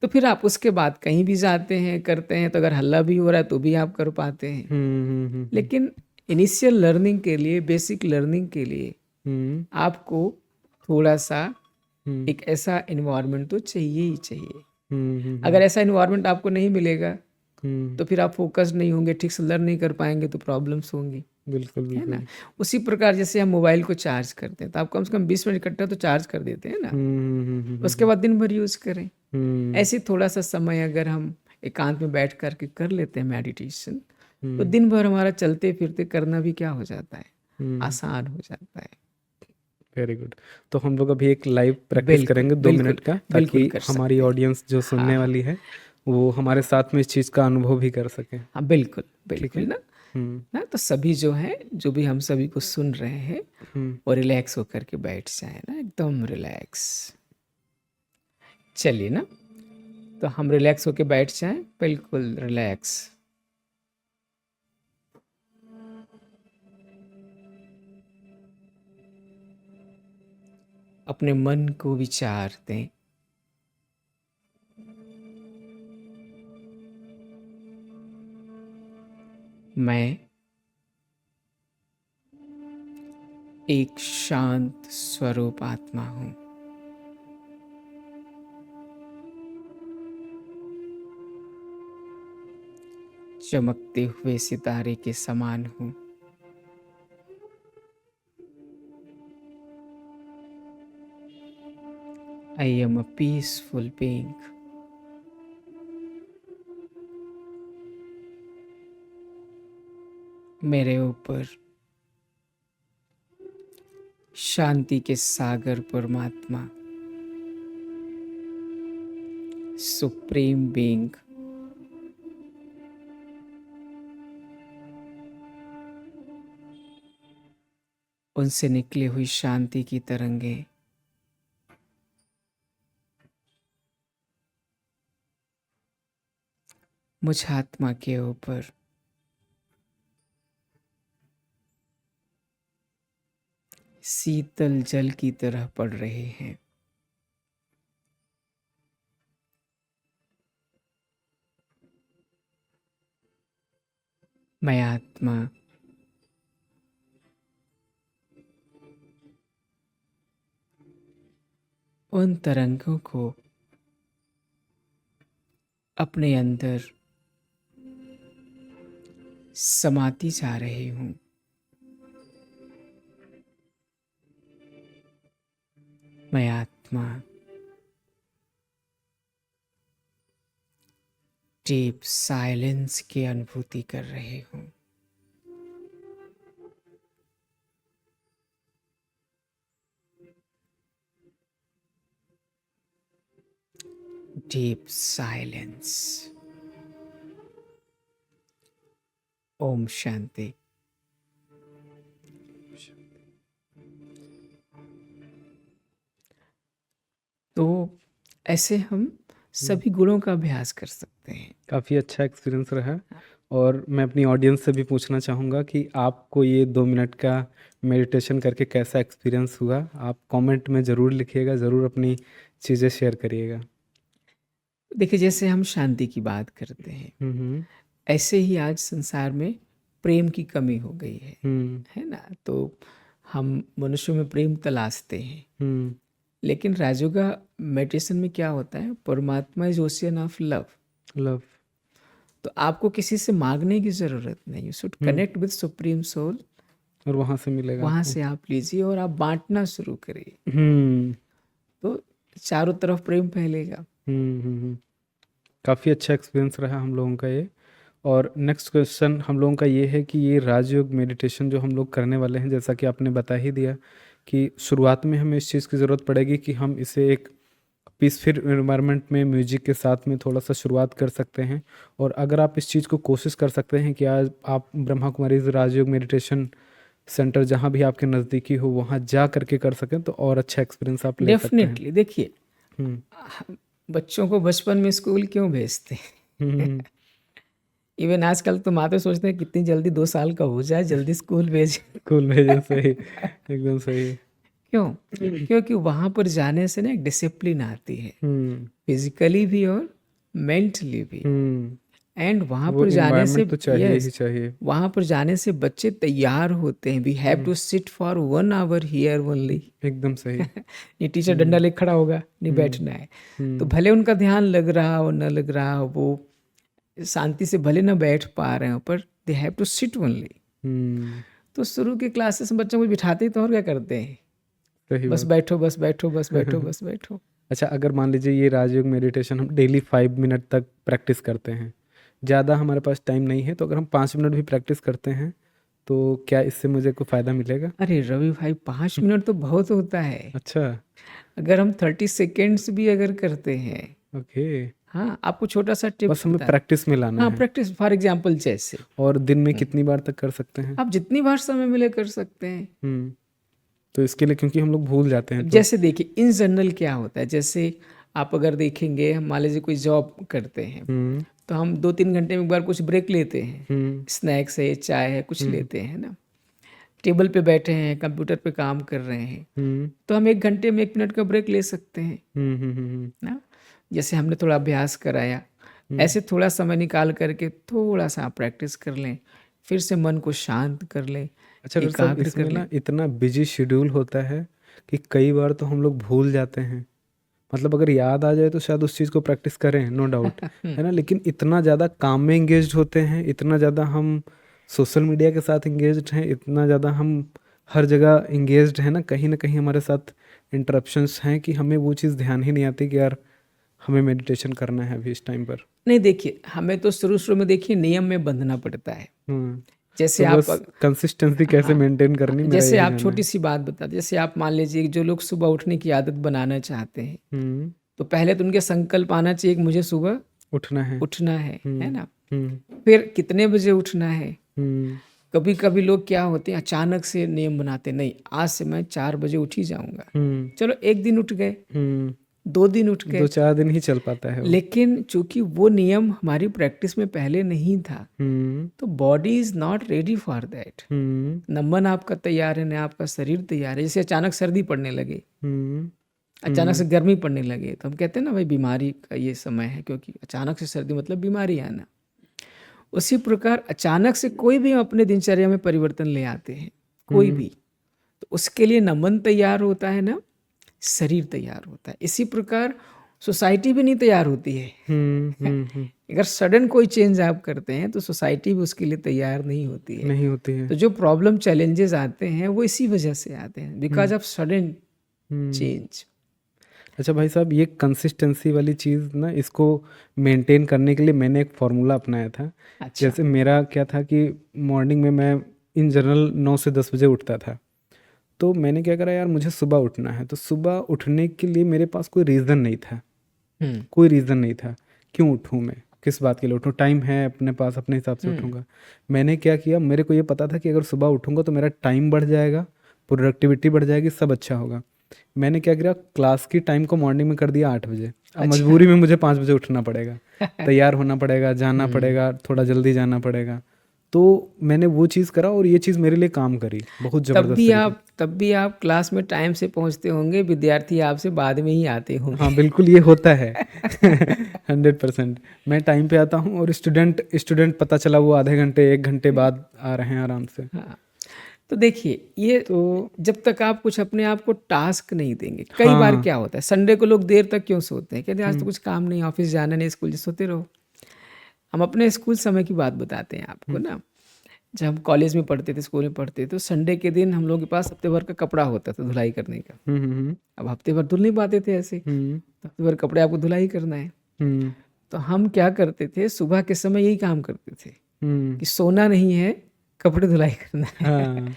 तो फिर आप उसके बाद कहीं भी जाते हैं, करते हैं, तो अगर हल्ला भी हो रहा है तो भी आप कर पाते हैं। लेकिन इनिशियल लर्निंग के लिए, बेसिक लर्निंग के लिए आपको थोड़ा सा एक ऐसा इन्वायरमेंट तो चाहिए ही चाहिए। अगर ऐसा इन्वायरमेंट आपको नहीं मिलेगा तो फिर आप फोकस नहीं होंगे, ठीक से लर्न नहीं कर पाएंगे, तो प्रॉब्लम्स होंगी। बिल्कुल है ना। बिल्कुल। उसी प्रकार जैसे हम मोबाइल को चार्ज करते हैं, तो आप कम से कम 20 मिनट इकट्ठा तो चार्ज कर देते हैं ना, उसके बाद दिन भर यूज करें। ऐसे थोड़ा सा समय अगर हम एकांत में बैठ करके कर लेते हैं मेडिटेशन, तो दिन भर हमारा चलते फिरते करना भी क्या हो जाता है, आसान हो जाता है। Very good. तो हम लोग अभी एक लाइव प्रैक्टिस बिल्कुल, करेंगे 2 बिल्कुल, मिनट का, बिल्कुल ताकि कर हमारी सकते हैं। ऑडियंस जो सुनने वाली है वो हमारे साथ में इस चीज़ का अनुभव भी कर सके। हाँ, बिल्कुल ठीक बिल्कुल है। ना। ना तो सभी जो हैं, जो भी हम सभी को सुन रहे हैं, वो रिलैक्स होकर के बैठ जाए ना, एकदम रिलैक्स। चलिए ना, तो हम रिलैक्स होकर बैठ जाएं, बिल्कुल रिलैक्स। अपने मन को विचार दें। मैं एक शांत स्वरूप आत्मा हूं। चमकते हुए सितारे के समान हूं। I am a peaceful being. मेरे ऊपर शांति के सागर परमात्मा, सुप्रीम बीइंग, उनसे निकली हुई शांति की तरंगें मुझ आत्मा के ऊपर शीतल जल की तरह पड़ रहे हैं। मैं आत्मा उन तरंगों को अपने अंदर समाती जा रही हूं। मैं आत्मा डीप साइलेंस की अनुभूति कर रही हूं। Deep silence. ओम शांति। तो ऐसे हम सभी गुणों का अभ्यास कर सकते हैं। काफ़ी अच्छा एक्सपीरियंस रहा, और मैं अपनी ऑडियंस से भी पूछना चाहूँगा कि आपको ये 2 मिनट का मेडिटेशन करके कैसा एक्सपीरियंस हुआ। आप कमेंट में ज़रूर लिखिएगा, ज़रूर अपनी चीज़ें शेयर करिएगा। देखिए, जैसे हम शांति की बात करते हैं, ऐसे ही आज संसार में प्रेम की कमी हो गई हम्म है ना। तो हम मनुष्यों में प्रेम तलाशते हैं, हम्म लेकिन राजयोगा मेडिटेशन में क्या होता है, परमात्मा is ocean of love. Love. तो आपको किसी से मांगने की जरूरत नहीं, you should connect with supreme soul, और वहां से मिलेगा वहां आपको। से आप लीजिए और आप बांटना शुरू करिए, हम्म तो चारों तरफ प्रेम फैलेगा। काफ़ी अच्छा एक्सपीरियंस रहा हम लोगों का ये। और नेक्स्ट क्वेश्चन हम लोगों का ये है कि ये राजयोग मेडिटेशन जो हम लोग करने वाले हैं, जैसा कि आपने बता ही दिया कि शुरुआत में हमें इस चीज़ की ज़रूरत पड़ेगी कि हम इसे एक पीसफुल एनवायरनमेंट में म्यूजिक के साथ में थोड़ा सा शुरुआत कर सकते हैं। और अगर आप इस चीज़ को कोशिश कर सकते हैं कि आज आप ब्रह्मा कुमारी राजयोग मेडिटेशन सेंटर जहाँ भी आपके नज़दीकी हो वहाँ जा करके कर सकें तो और अच्छा एक्सपीरियंस आप ले सकते हैं। डेफिनेटली। देखिए, हम्म बच्चों को बचपन में स्कूल क्यों भेजते हैं? हम्म इवन आजकल तो माता सोचते हैं कितनी जल्दी 2 साल का हो जाए, जल्दी स्कूल भेज। कूल भेजन सही, एकदम सही। क्यों? क्योंकि वहां पर जाने से ना एक डिसिप्लिन आती है, हम्म फिजिकली भी और मेंटली भी। हम्म एंड वहां वो पर जाने से, इन्वायरमेंट तो चाहिए ही यस, चाहिए। वहां पर जाने से बच्चे तैयार होते हैं। We have to sit for 1 hour here only. एकदम सही। ये टीचर डंडा लेके खड़ा होगा, नहीं बैठना है। तो भले उनका ध्यान लग रहा हो न लग रहा हो, वो शांति से भले ना बैठ पा रहे हो, पर they have to sit only. Hmm तो शुरू के क्लासेस में बच्चों को बिठाते ही तो और क्या करते हैं, सही बस बात। बैठो बस बैठो बस बैठो बस बैठो। अच्छा, अगर मान लीजिए ये राजयोग मेडिटेशन हम डेली 5 मिनट तक प्रैक्टिस करते हैं, ज़्यादा हमारे पास टाइम नहीं है, तो अगर हम 5 मिनट भी प्रैक्टिस करते हैं तो क्या इससे मुझे कोई फ़ायदा मिलेगा? अरे रवि भाई, 5 मिनट तो बहुत होता है। अच्छा। अगर हम 30 सेकेंड्स भी अगर करते हैं, ओके। हाँ, आपको छोटा सा बस टिप्स हमें बता। प्रैक्टिस में लाना हाँ, है। प्रैक्टिस फॉर एग्जांपल जैसे और दिन में कितनी बार तक कर सकते हैं? आप जितनी बार समय मिले कर सकते हैं। तो इसके लिए, क्योंकि हम लोग भूल जाते हैं अब तो। जैसे देखिए, इन जनरल क्या होता है, जैसे आप अगर देखेंगे, हम मान लीजिए कोई जॉब करते हैं, हम्म तो हम 2-3 घंटे में एक बार कुछ ब्रेक लेते हैं, हम्म स्नैक्स है, चाय है, कुछ लेते हैं ना। टेबल पे बैठे हैं, कंप्यूटर पे काम कर रहे हैं, हम्म तो हम 1 घंटे में 1 मिनट का ब्रेक ले सकते हैं ना। जैसे हमने थोड़ा अभ्यास कराया, ऐसे थोड़ा समय निकाल करके थोड़ा सा आप प्रैक्टिस कर लें, फिर से मन को शांत कर लें, अच्छा डॉक्टर साहब, एकाग्र इसमें कर लें। ना इतना बिजी शेड्यूल होता है कि कई बार तो हम लोग भूल जाते हैं। मतलब अगर याद आ जाए तो शायद उस चीज़ को प्रैक्टिस करें, नो डाउट, है ना। लेकिन इतना ज़्यादा काम में इंगेज्ड होते हैं, इतना ज़्यादा हम सोशल मीडिया के साथ इंगेज्ड हैं, इतना ज़्यादा हम हर जगह इंगेज्ड हैं ना कहीं हमारे साथ इंटरप्शंस हैं कि हमें वो चीज़ ध्यान ही नहीं आती कि यार हमें मेडिटेशन करना है अभी इस टाइम पर। नहीं, देखिए, हमें तो शुरू शुरू में देखिए नियम में बंधना पड़ता है। जैसे तो आप, बस कंसिस्टेंसी कैसे हाँ, मेंटेन करनी, मेरा जैसे यही आप जानना छोटी है। सी बात बता दें, जैसे आप मान लीजिए जो लोग सुबह उठने की आदत बनाना चाहते हैं, हम्म तो पहले तो उनके संकल्प आना चाहिए कि मुझे सुबह उठना है। उठना है ना। हम्म फिर कितने बजे उठना है। हम्म कभी कभी लोग क्या होते हैं, अचानक से नियम बनाते, नहीं आज से मैं 4 बजे उठ ही जाऊंगा। हम्म चलो, 1 दिन उठ गए, हम्म 2 दिन उठ गए, 2-4 दिन ही चल पाता है वो। लेकिन चूंकि वो नियम हमारी प्रैक्टिस में पहले नहीं था, हम्म तो body is not ready for that. Hmm न मन आपका तैयार है, न आपका शरीर तैयार है। जैसे अचानक सर्दी पड़ने लगे, हम्म अचानक से गर्मी पड़ने लगे, तो हम कहते हैं ना भाई बीमारी का ये समय है, क्योंकि अचानक से सर्दी मतलब बीमारी आना। उसी प्रकार अचानक से कोई भी हम अपने दिनचर्या में परिवर्तन ले आते हैं, कोई भी, तो उसके लिए न मन तैयार होता है, ना शरीर तैयार होता है। इसी प्रकार सोसाइटी भी नहीं तैयार होती है। अगर सडन कोई चेंज आप करते हैं तो सोसाइटी भी उसके लिए तैयार नहीं होती है। नहीं होती है। तो जो प्रॉब्लम चैलेंजेस आते हैं वो इसी वजह से आते हैं, बिकॉज ऑफ सडन चेंज। अच्छा भाई साहब, ये कंसिस्टेंसी वाली चीज़ ना, इसको मेंटेन करने के लिए मैंने एक फार्मूला अपनाया था। अच्छा, जैसे मेरा क्या था कि मॉर्निंग में मैं इन जनरल 9 से 10 बजे उठता था। तो मैंने क्या करा, यार मुझे सुबह उठना है, तो सुबह उठने के लिए मेरे पास कोई रीज़न नहीं था। कोई रीज़न नहीं था क्यों उठूँ मैं, किस बात के लिए उठूँ, टाइम है अपने पास, अपने हिसाब से उठूँगा। मैंने क्या किया, मेरे को ये पता था कि अगर सुबह उठूँगा तो मेरा टाइम बढ़ जाएगा, प्रोडक्टिविटी बढ़ जाएगी, सब अच्छा होगा। मैंने क्या किया, क्लास की टाइम को मॉर्निंग में कर दिया 8 बजे। अब मजबूरी में मुझे 5 बजे उठना पड़ेगा, तैयार होना पड़ेगा, जाना पड़ेगा, थोड़ा जल्दी जाना पड़ेगा। तो मैंने वो चीज़ करा और ये चीज़ मेरे लिए काम करी बहुत तब ज़बरदस्त भी तरीके आप तब भी आप क्लास में टाइम से पहुंचते होंगे, विद्यार्थी आपसे बाद में ही आते होंगे। हाँ बिल्कुल, ये होता है 100%। मैं टाइम पे आता हूँ और स्टूडेंट पता चला वो आधे घंटे 1 घंटे बाद आ रहे हैं आराम से। हाँ, तो देखिए ये तो जब तक आप कुछ अपने आप को टास्क नहीं देंगे, कई बार हाँ। क्या होता है संडे को लोग देर तक क्यों सोते हैं, कहते हैं आज तो कुछ काम नहीं, ऑफिस जाना नहीं, स्कूल सोते रहो। हम अपने स्कूल समय की बात बताते हैं आपको ना। जब हम कॉलेज में पढ़ते थे, स्कूल में पढ़ते थे, तो संडे के दिन हम लोग के पास हफ्ते भर का कपड़ा होता था धुलाई करने का। अब हफ्ते भर धुल नहीं पाते थे ऐसे, हफ्ते भर कपड़े आपको धुलाई करना है। तो हम क्या करते थे, सुबह के समय यही काम करते थे कि सोना नहीं है, कपड़े धुलाई करना है। हाँ,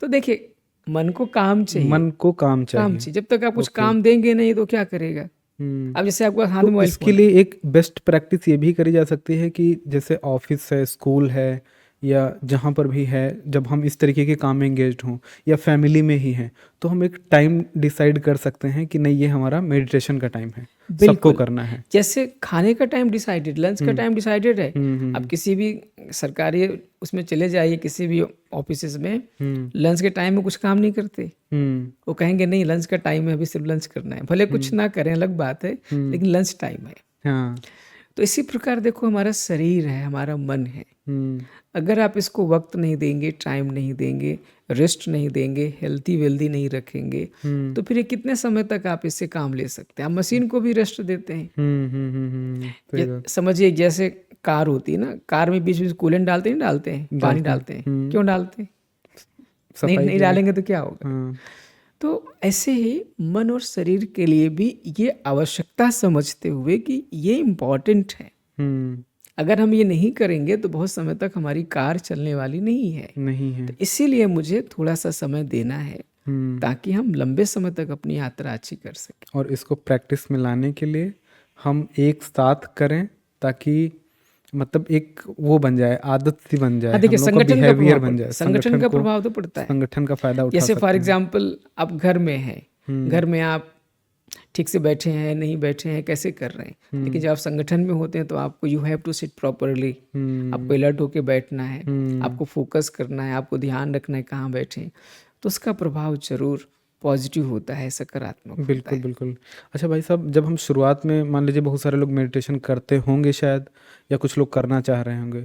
तो देखिए मन को काम चाहिए, मन को काम काम चाहिए। चाहिए। जब तक आप कुछ काम देंगे नहीं तो क्या करेगा। अब जैसे आपका हाथ में तो मोबाइल इसके फोन है, लिए एक बेस्ट प्रैक्टिस ये भी करी जा सकती है कि जैसे ऑफिस है, स्कूल है, या जहाँ पर भी है, जब हम इस तरीके के काम में एंगेज्ड हों या फैमिली में ही हैं, तो हम एक टाइम डिसाइड कर सकते हैं कि नहीं, ये हमारा मेडिटेशन का टाइम है, सबको बिल्कुल करना है। जैसे खाने का टाइम डिसाइडेड, लंच का टाइम डिसाइडेड है। हम्म आप किसी भी सरकारी उसमें चले जाइए, किसी भी ऑफिस में लंच के टाइम में कुछ काम नहीं करते। हम्म वो कहेंगे नहीं लंच का टाइम है, अभी सिर्फ लंच करना है, भले कुछ ना करें अलग बात है, लेकिन लंच टाइम है। हाँ। तो इसी प्रकार देखो हमारा शरीर है, हमारा मन है, हम्म अगर आप इसको वक्त नहीं देंगे, टाइम नहीं देंगे, रेस्ट नहीं देंगे, हेल्थी वेल्दी नहीं रखेंगे, तो फिर ये कितने समय तक आप इससे काम ले सकते हैं। आप मशीन को भी रेस्ट देते हैं। सही ये बात। समझिए जैसे कार होती है ना, कार में बीच बीच कूलेंट डालते हैं, नहीं डालते हैं, पानी डालते हैं, क्यों डालते हैं? नहीं सफाई नहीं के लिए। डालेंगे तो क्या होगा। हाँ। तो ऐसे ही मन और शरीर के लिए भी ये आवश्यकता समझते हुए कि ये इम्पॉर्टेंट है, हम्म अगर हम ये नहीं करेंगे तो बहुत समय तक हमारी कार चलने वाली नहीं है। नहीं है। तो इसीलिए मुझे थोड़ा सा समय देना है हम्म ताकि हम लंबे समय तक अपनी यात्रा अच्छी कर सकें। और इसको प्रैक्टिस में लाने के लिए हम एक साथ करें, ताकि मतलब एक वो बन जाए, आदत सी बन जाए, हाँ देखिए, हम लोग का संगठन का बिहेवियर प्रभाव बन पड़ता है, जाए, संगठन का प्रभाव तो पड़ता है। संगठन का फायदा उठा जैसे सकते फॉर हैं। एग्जाम्पल आप घर में हैं, घर में आप ठीक से बैठे हैं नहीं बैठे हैं कैसे कर रहे हैं, लेकिन जब आप संगठन में होते हैं तो आपको you have to sit properly, आपको अलर्ट होके बैठना है, आपको फोकस करना है, आपको ध्यान रखना है कहाँ बैठे हैं, तो उसका प्रभाव जरूर पॉजिटिव होता है, सकारात्मक होता बिल्कुल है। बिल्कुल। अच्छा भाई साहब, जब हम शुरुआत में मान लीजिए बहुत सारे लोग मेडिटेशन करते होंगे शायद, या कुछ लोग करना चाह रहे होंगे,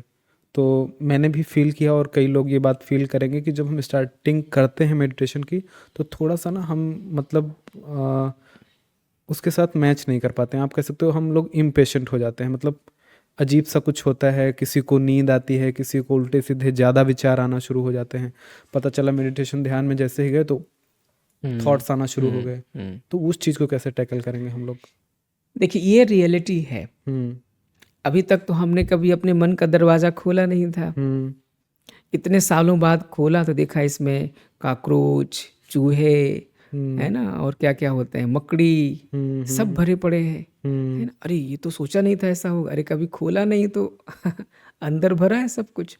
तो मैंने भी फील किया और कई लोग ये बात फील करेंगे कि जब हम स्टार्टिंग करते हैं मेडिटेशन की, तो थोड़ा सा ना हम मतलब उसके साथ मैच नहीं कर पाते हैं। आप कह सकते हो हम लोग इम्पेशेंट हो जाते हैं, मतलब अजीब सा कुछ होता है, किसी को नींद आती है, किसी को उल्टे सीधे ज़्यादा विचार आना शुरू हो जाते हैं। पता चला मेडिटेशन ध्यान में जैसे ही गए तो थॉट्स आना शुरू हो गए। तो उस चीज़ को कैसे टैकल करेंगे हम लोग? देखिए ये रियलिटी है, हम्म अभी तक तो हमने कभी अपने मन का दरवाज़ा खोला नहीं था, हम्म इतने सालों बाद खोला तो देखा इसमें कॉकरोच, चूहे, हम्म है ना, और क्या क्या होते हैं, मकड़ी, सब भरे पड़े हैं, है ना। अरे ये तो सोचा नहीं था ऐसा होगा, अरे कभी खोला नहीं तो अंदर भरा है सब कुछ।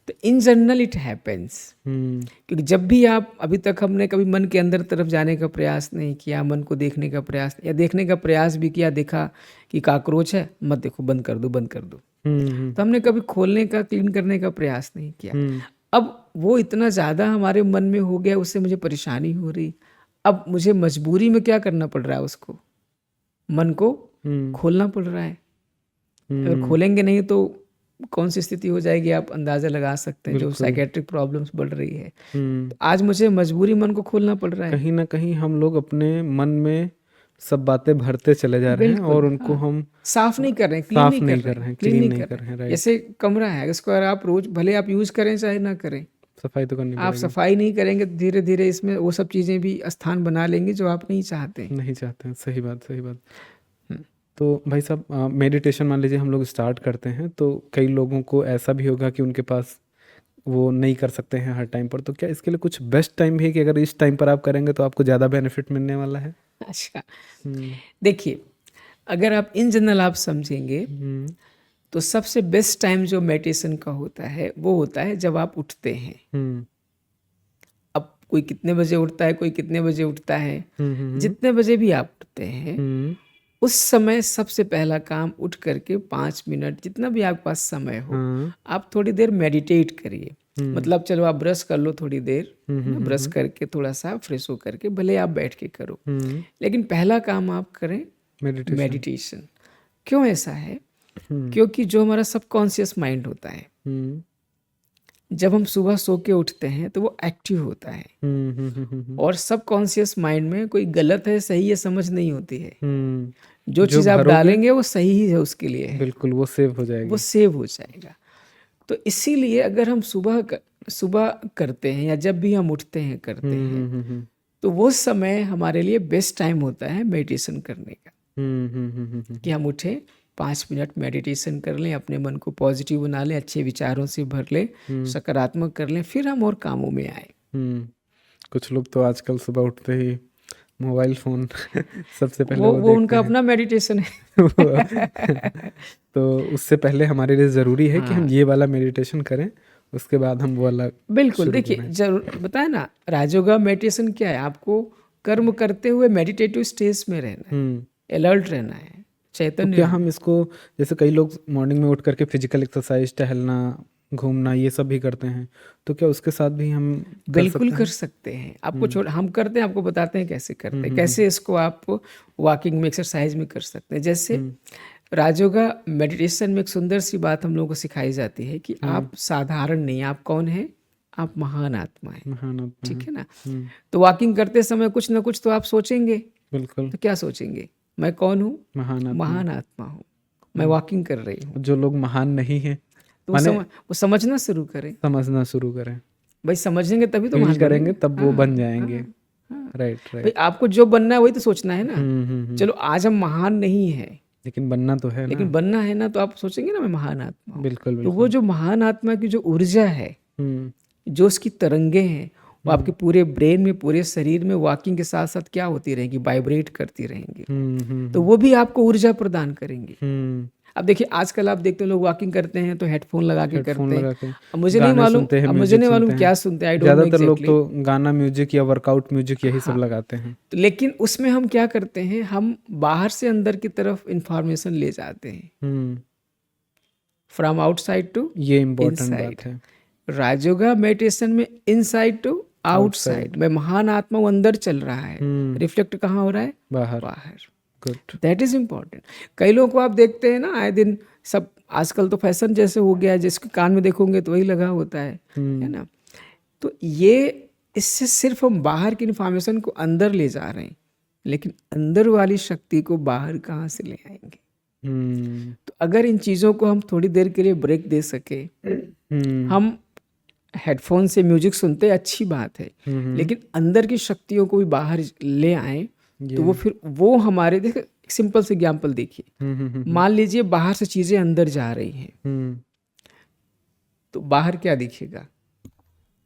तो इन जनरल इट हैपेंस, क्योंकि जब भी आप, अभी तक हमने कभी मन के अंदर तरफ जाने का प्रयास नहीं किया, मन को देखने का प्रयास, या देखने का प्रयास भी किया, देखा कि कॉकरोच है, मत देखो, बंद कर दो बंद कर दो, तो हमने कभी खोलने का, क्लीन करने का प्रयास नहीं किया। अब वो इतना ज़्यादा हमारे मन में हो गया, उससे मुझे परेशानी हो रही, अब मुझे मजबूरी में क्या करना पड़ रहा है, उसको, मन को खोलना पड़ रहा है। अगर खोलेंगे नहीं तो कौन सी स्थिति हो जाएगी आप अंदाज़ा लगा सकते हैं, जो साइकेट्रिक प्रॉब्लम्स बढ़ रही है। तो आज मुझे मजबूरी मन को खोलना पड़ रहा है। कहीं ना कहीं हम लोग अपने मन में सब बातें भरते चले जा रहे हैं और उनको हम साफ नहीं कर रहे हैं, क्लीन साफ नहीं कर रहे हैं, क्लीन नहीं कर रहे हैं। राइट। जैसे कमरा है, इसको अगर आप रोज भले आप यूज करें चाहे ना करें, सफाई तो करनी आप पड़ेगी। सफाई नहीं करेंगे तो धीरे धीरे इसमें वो सब चीज़ें भी स्थान बना लेंगी जो आप नहीं चाहते। नहीं चाहते हैं, सही बात सही बात। तो भाई साहब, मेडिटेशन मान लीजिए हम लोग स्टार्ट करते हैं, तो कई लोगों को ऐसा भी होगा कि उनके पास वो नहीं कर सकते हैं हर टाइम पर, तो क्या इसके लिए कुछ बेस्ट टाइम भी है कि अगर इस टाइम पर आप करेंगे तो आपको ज़्यादा बेनिफिट मिलने वाला है? अच्छा, देखिए अगर आप इन जनरल आप समझेंगे तो सबसे बेस्ट टाइम जो मेडिटेशन का होता है वो होता है जब आप उठते हैं। अब कोई कितने बजे उठता है, कोई कितने बजे उठता है, जितने बजे भी आप उठते हैं उस समय सबसे पहला काम उठ करके 5 मिनट, जितना भी आपके पास समय हो, आप थोड़ी देर मेडिटेट करिए। मतलब चलो आप ब्रश कर लो थोड़ी देर, ब्रश करके थोड़ा सा फ्रेश हो करके भले आप बैठ के करो, लेकिन पहला काम आप करें मेडिटेशन। मेडिटेशन। क्यों ऐसा है? क्योंकि जो हमारा सबकॉन्शियस माइंड होता है, जब हम सुबह सो के उठते हैं तो वो एक्टिव होता है, और सबकॉन्शियस माइंड में कोई गलत है सही है समझ नहीं होती है। जो चीज़ आप डालेंगे वो सही ही है उसके लिए है, बिल्कुल वो सेव हो जाएगी। वो सेव हो जाएगा। तो इसीलिए अगर हम सुबह करते हैं या जब भी हम उठते हैं करते हैं, तो वो समय हमारे लिए बेस्ट टाइम होता है मेडिटेशन करने का। कि हम उठें, 5 मिनट मेडिटेशन कर लें, अपने मन को पॉजिटिव बना लें, अच्छे विचारों से भर लें, सकारात्मक कर लें, फिर हम और कामों में आए। कुछ लोग तो आजकल सुबह उठते ही मोबाइल फोन सबसे पहले वो उनका अपना मेडिटेशन है। तो उससे पहले हमारे लिए ज़रूरी है कि हम ये वाला मेडिटेशन करें, उसके बाद हम वो वाला बिल्कुल। देखिए जरूर बताए ना, राजयोगा मेडिटेशन क्या है? आपको कर्म करते हुए मेडिटेटिव स्टेज में रहना है, अलर्ट रहना है, चैतन्य। क्या हम इसको, जैसे कई लोग मॉर्निंग में उठ करके फिजिकल एक्सरसाइज, टहलना, घूमना, ये सब भी करते हैं, तो क्या उसके साथ भी हम बिल्कुल कर सकते हैं। आपको हम करते हैं, आपको बताते हैं कैसे करते हैं, कैसे इसको आप वॉकिंग में, एक्सरसाइज में कर सकते हैं। जैसे राजयोगा मेडिटेशन में एक सुंदर सी बात हम लोगों को सिखाई जाती है कि आप साधारण नहीं, आप कौन हैं? आप महान आत्मा हैं। महान आत्मा, ठीक है ना? तो वॉकिंग करते समय कुछ ना कुछ तो आप सोचेंगे। बिल्कुल। तो क्या सोचेंगे? मैं कौन हूँ? महान आत्मा हूँ, मैं वॉकिंग कर रही हूँ। जो लोग महान नहीं हैं तो वो समझना शुरू करें, समझना शुरू करें। भाई समझेंगे तभी तो महान करेंगे, तब वो बन जाएंगे। Right right. भाई आपको जो बनना है वही तो सोचना है ना। चलो आज हम महान नहीं है, लेकिन बनना तो है, लेकिन बनना है ना, तो आप सोचेंगे ना मैं महान आत्मा हूँ। बिल्कुल। तो वो जो महान आत्मा की जो ऊर्जा है, जो उसकी तरंगे हैं, वो आपके पूरे ब्रेन में, पूरे शरीर में वॉकिंग के साथ साथ क्या होती रहेंगी? वाइब्रेट करती रहेंगी। तो वो भी आपको ऊर्जा प्रदान करेंगी। अब देखिए आजकल आप देखते हैं लोग वॉकिंग करते हैं तो हेडफोन लगा के करते हैं। अब मुझे नहीं मालूम क्या सुनते हैं। ज्यादातर लोग तो गाना, म्यूजिक या वर्कआउट म्यूजिक यही सब लगाते हैं। तो लेकिन उसमें हम क्या करते हैं? हम बाहर से अंदर की तरफ इंफॉर्मेशन ले जाते हैं, फ्रॉम आउटसाइड टू, ये इम्पोर्टेंट बात है। राजयोगा मेडिटेशन में इनसाइड टू आउटसाइड, में महान आत्मा अंदर चल रहा है, रिफ्लेक्ट कहाँ हो रहा है? बाहर। Good, that is important. कई लोगों को आप देखते हैं ना, आए दिन सब, आजकल तो फैशन जैसे हो गया है, जिसके कान में देखोगे तो वही लगा होता है ना। तो ये, इससे सिर्फ हम बाहर की इन्फॉर्मेशन को अंदर ले जा रहे हैं, लेकिन अंदर वाली शक्ति को बाहर कहाँ से ले आएंगे? तो अगर इन चीज़ों को हम थोड़ी देर के लिए ब्रेक दे सके, हम हेडफोन से म्यूजिक सुनते अच्छी बात है, लेकिन अंदर की शक्तियों को भी बाहर ले आए, तो वो फिर वो हमारे, देखिए सिंपल से एग्जाम्पल देखिए, मान लीजिए बाहर से चीजें अंदर जा रही हैं, तो बाहर क्या दिखेगा?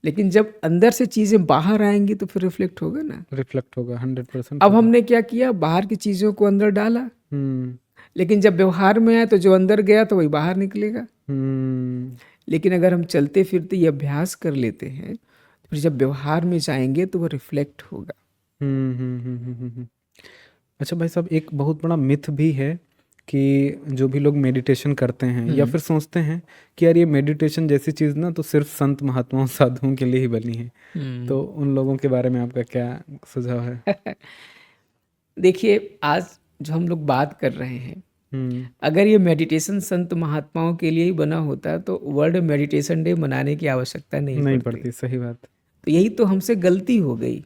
लेकिन जब अंदर से चीजें बाहर आएंगी तो फिर रिफ्लेक्ट होगा ना, रिफ्लेक्ट होगा 100%। अब हमने क्या किया? बाहर की चीजों को अंदर डाला, लेकिन जब व्यवहार में आया तो जो अंदर गया तो वही बाहर निकलेगा। लेकिन अगर हम चलते फिरते ये अभ्यास कर लेते हैं, तो फिर जब व्यवहार में जाएंगे तो वो रिफ्लेक्ट होगा। अच्छा भाई साहब, एक बहुत बड़ा मिथ भी है कि जो भी लोग मेडिटेशन करते हैं या फिर सोचते हैं कि यार ये मेडिटेशन जैसी चीज़ ना तो सिर्फ संत महात्माओं साधुओं के लिए ही बनी है, तो उन लोगों के बारे में आपका क्या सुझाव है? देखिए आज जो हम लोग बात कर रहे हैं, अगर ये मेडिटेशन संत महात्माओं के लिए ही बना होता तो वर्ल्ड मेडिटेशन डे मनाने की आवश्यकता नहीं पड़ती। सही बात। तो यही तो हमसे गलती हो गई।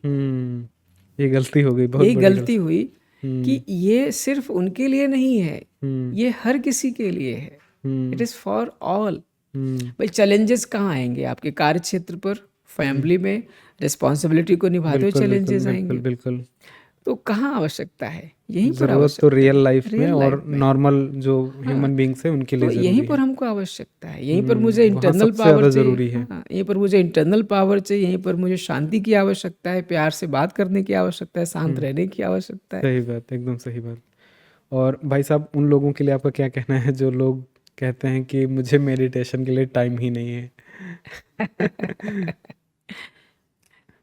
ये गलती हो गई, बहुत यही गलती हुई कि ये सिर्फ उनके लिए नहीं है, ये हर किसी के लिए है। It is for all. भाई चैलेंजेस कहाँ आएंगे? आपके कार्य क्षेत्र पर, फैमिली में रिस्पॉन्सिबिलिटी को निभाते हुए चैलेंजेस आएंगे। बिल्कुल। तो कहाँ आवश्यकता है? यहीं पर आवश्यकता, तो रियल लाइफ में और नॉर्मल जो ह्यूमन बींग्स है उनके लिए तो यहीं पर हमको आवश्यकता है। यहीं पर मुझे इंटरनल पावर चाहिए, यहीं पर मुझे इंटरनल पावर चाहिए, यहीं पर मुझे शांति की आवश्यकता है, प्यार से बात करने की आवश्यकता है, शांत रहने की आवश्यकता है। सही बात, एकदम सही बात। और भाई साहब उन लोगों के लिए आपका क्या कहना है जो लोग कहते हैं कि मुझे मेडिटेशन के लिए टाइम ही नहीं है?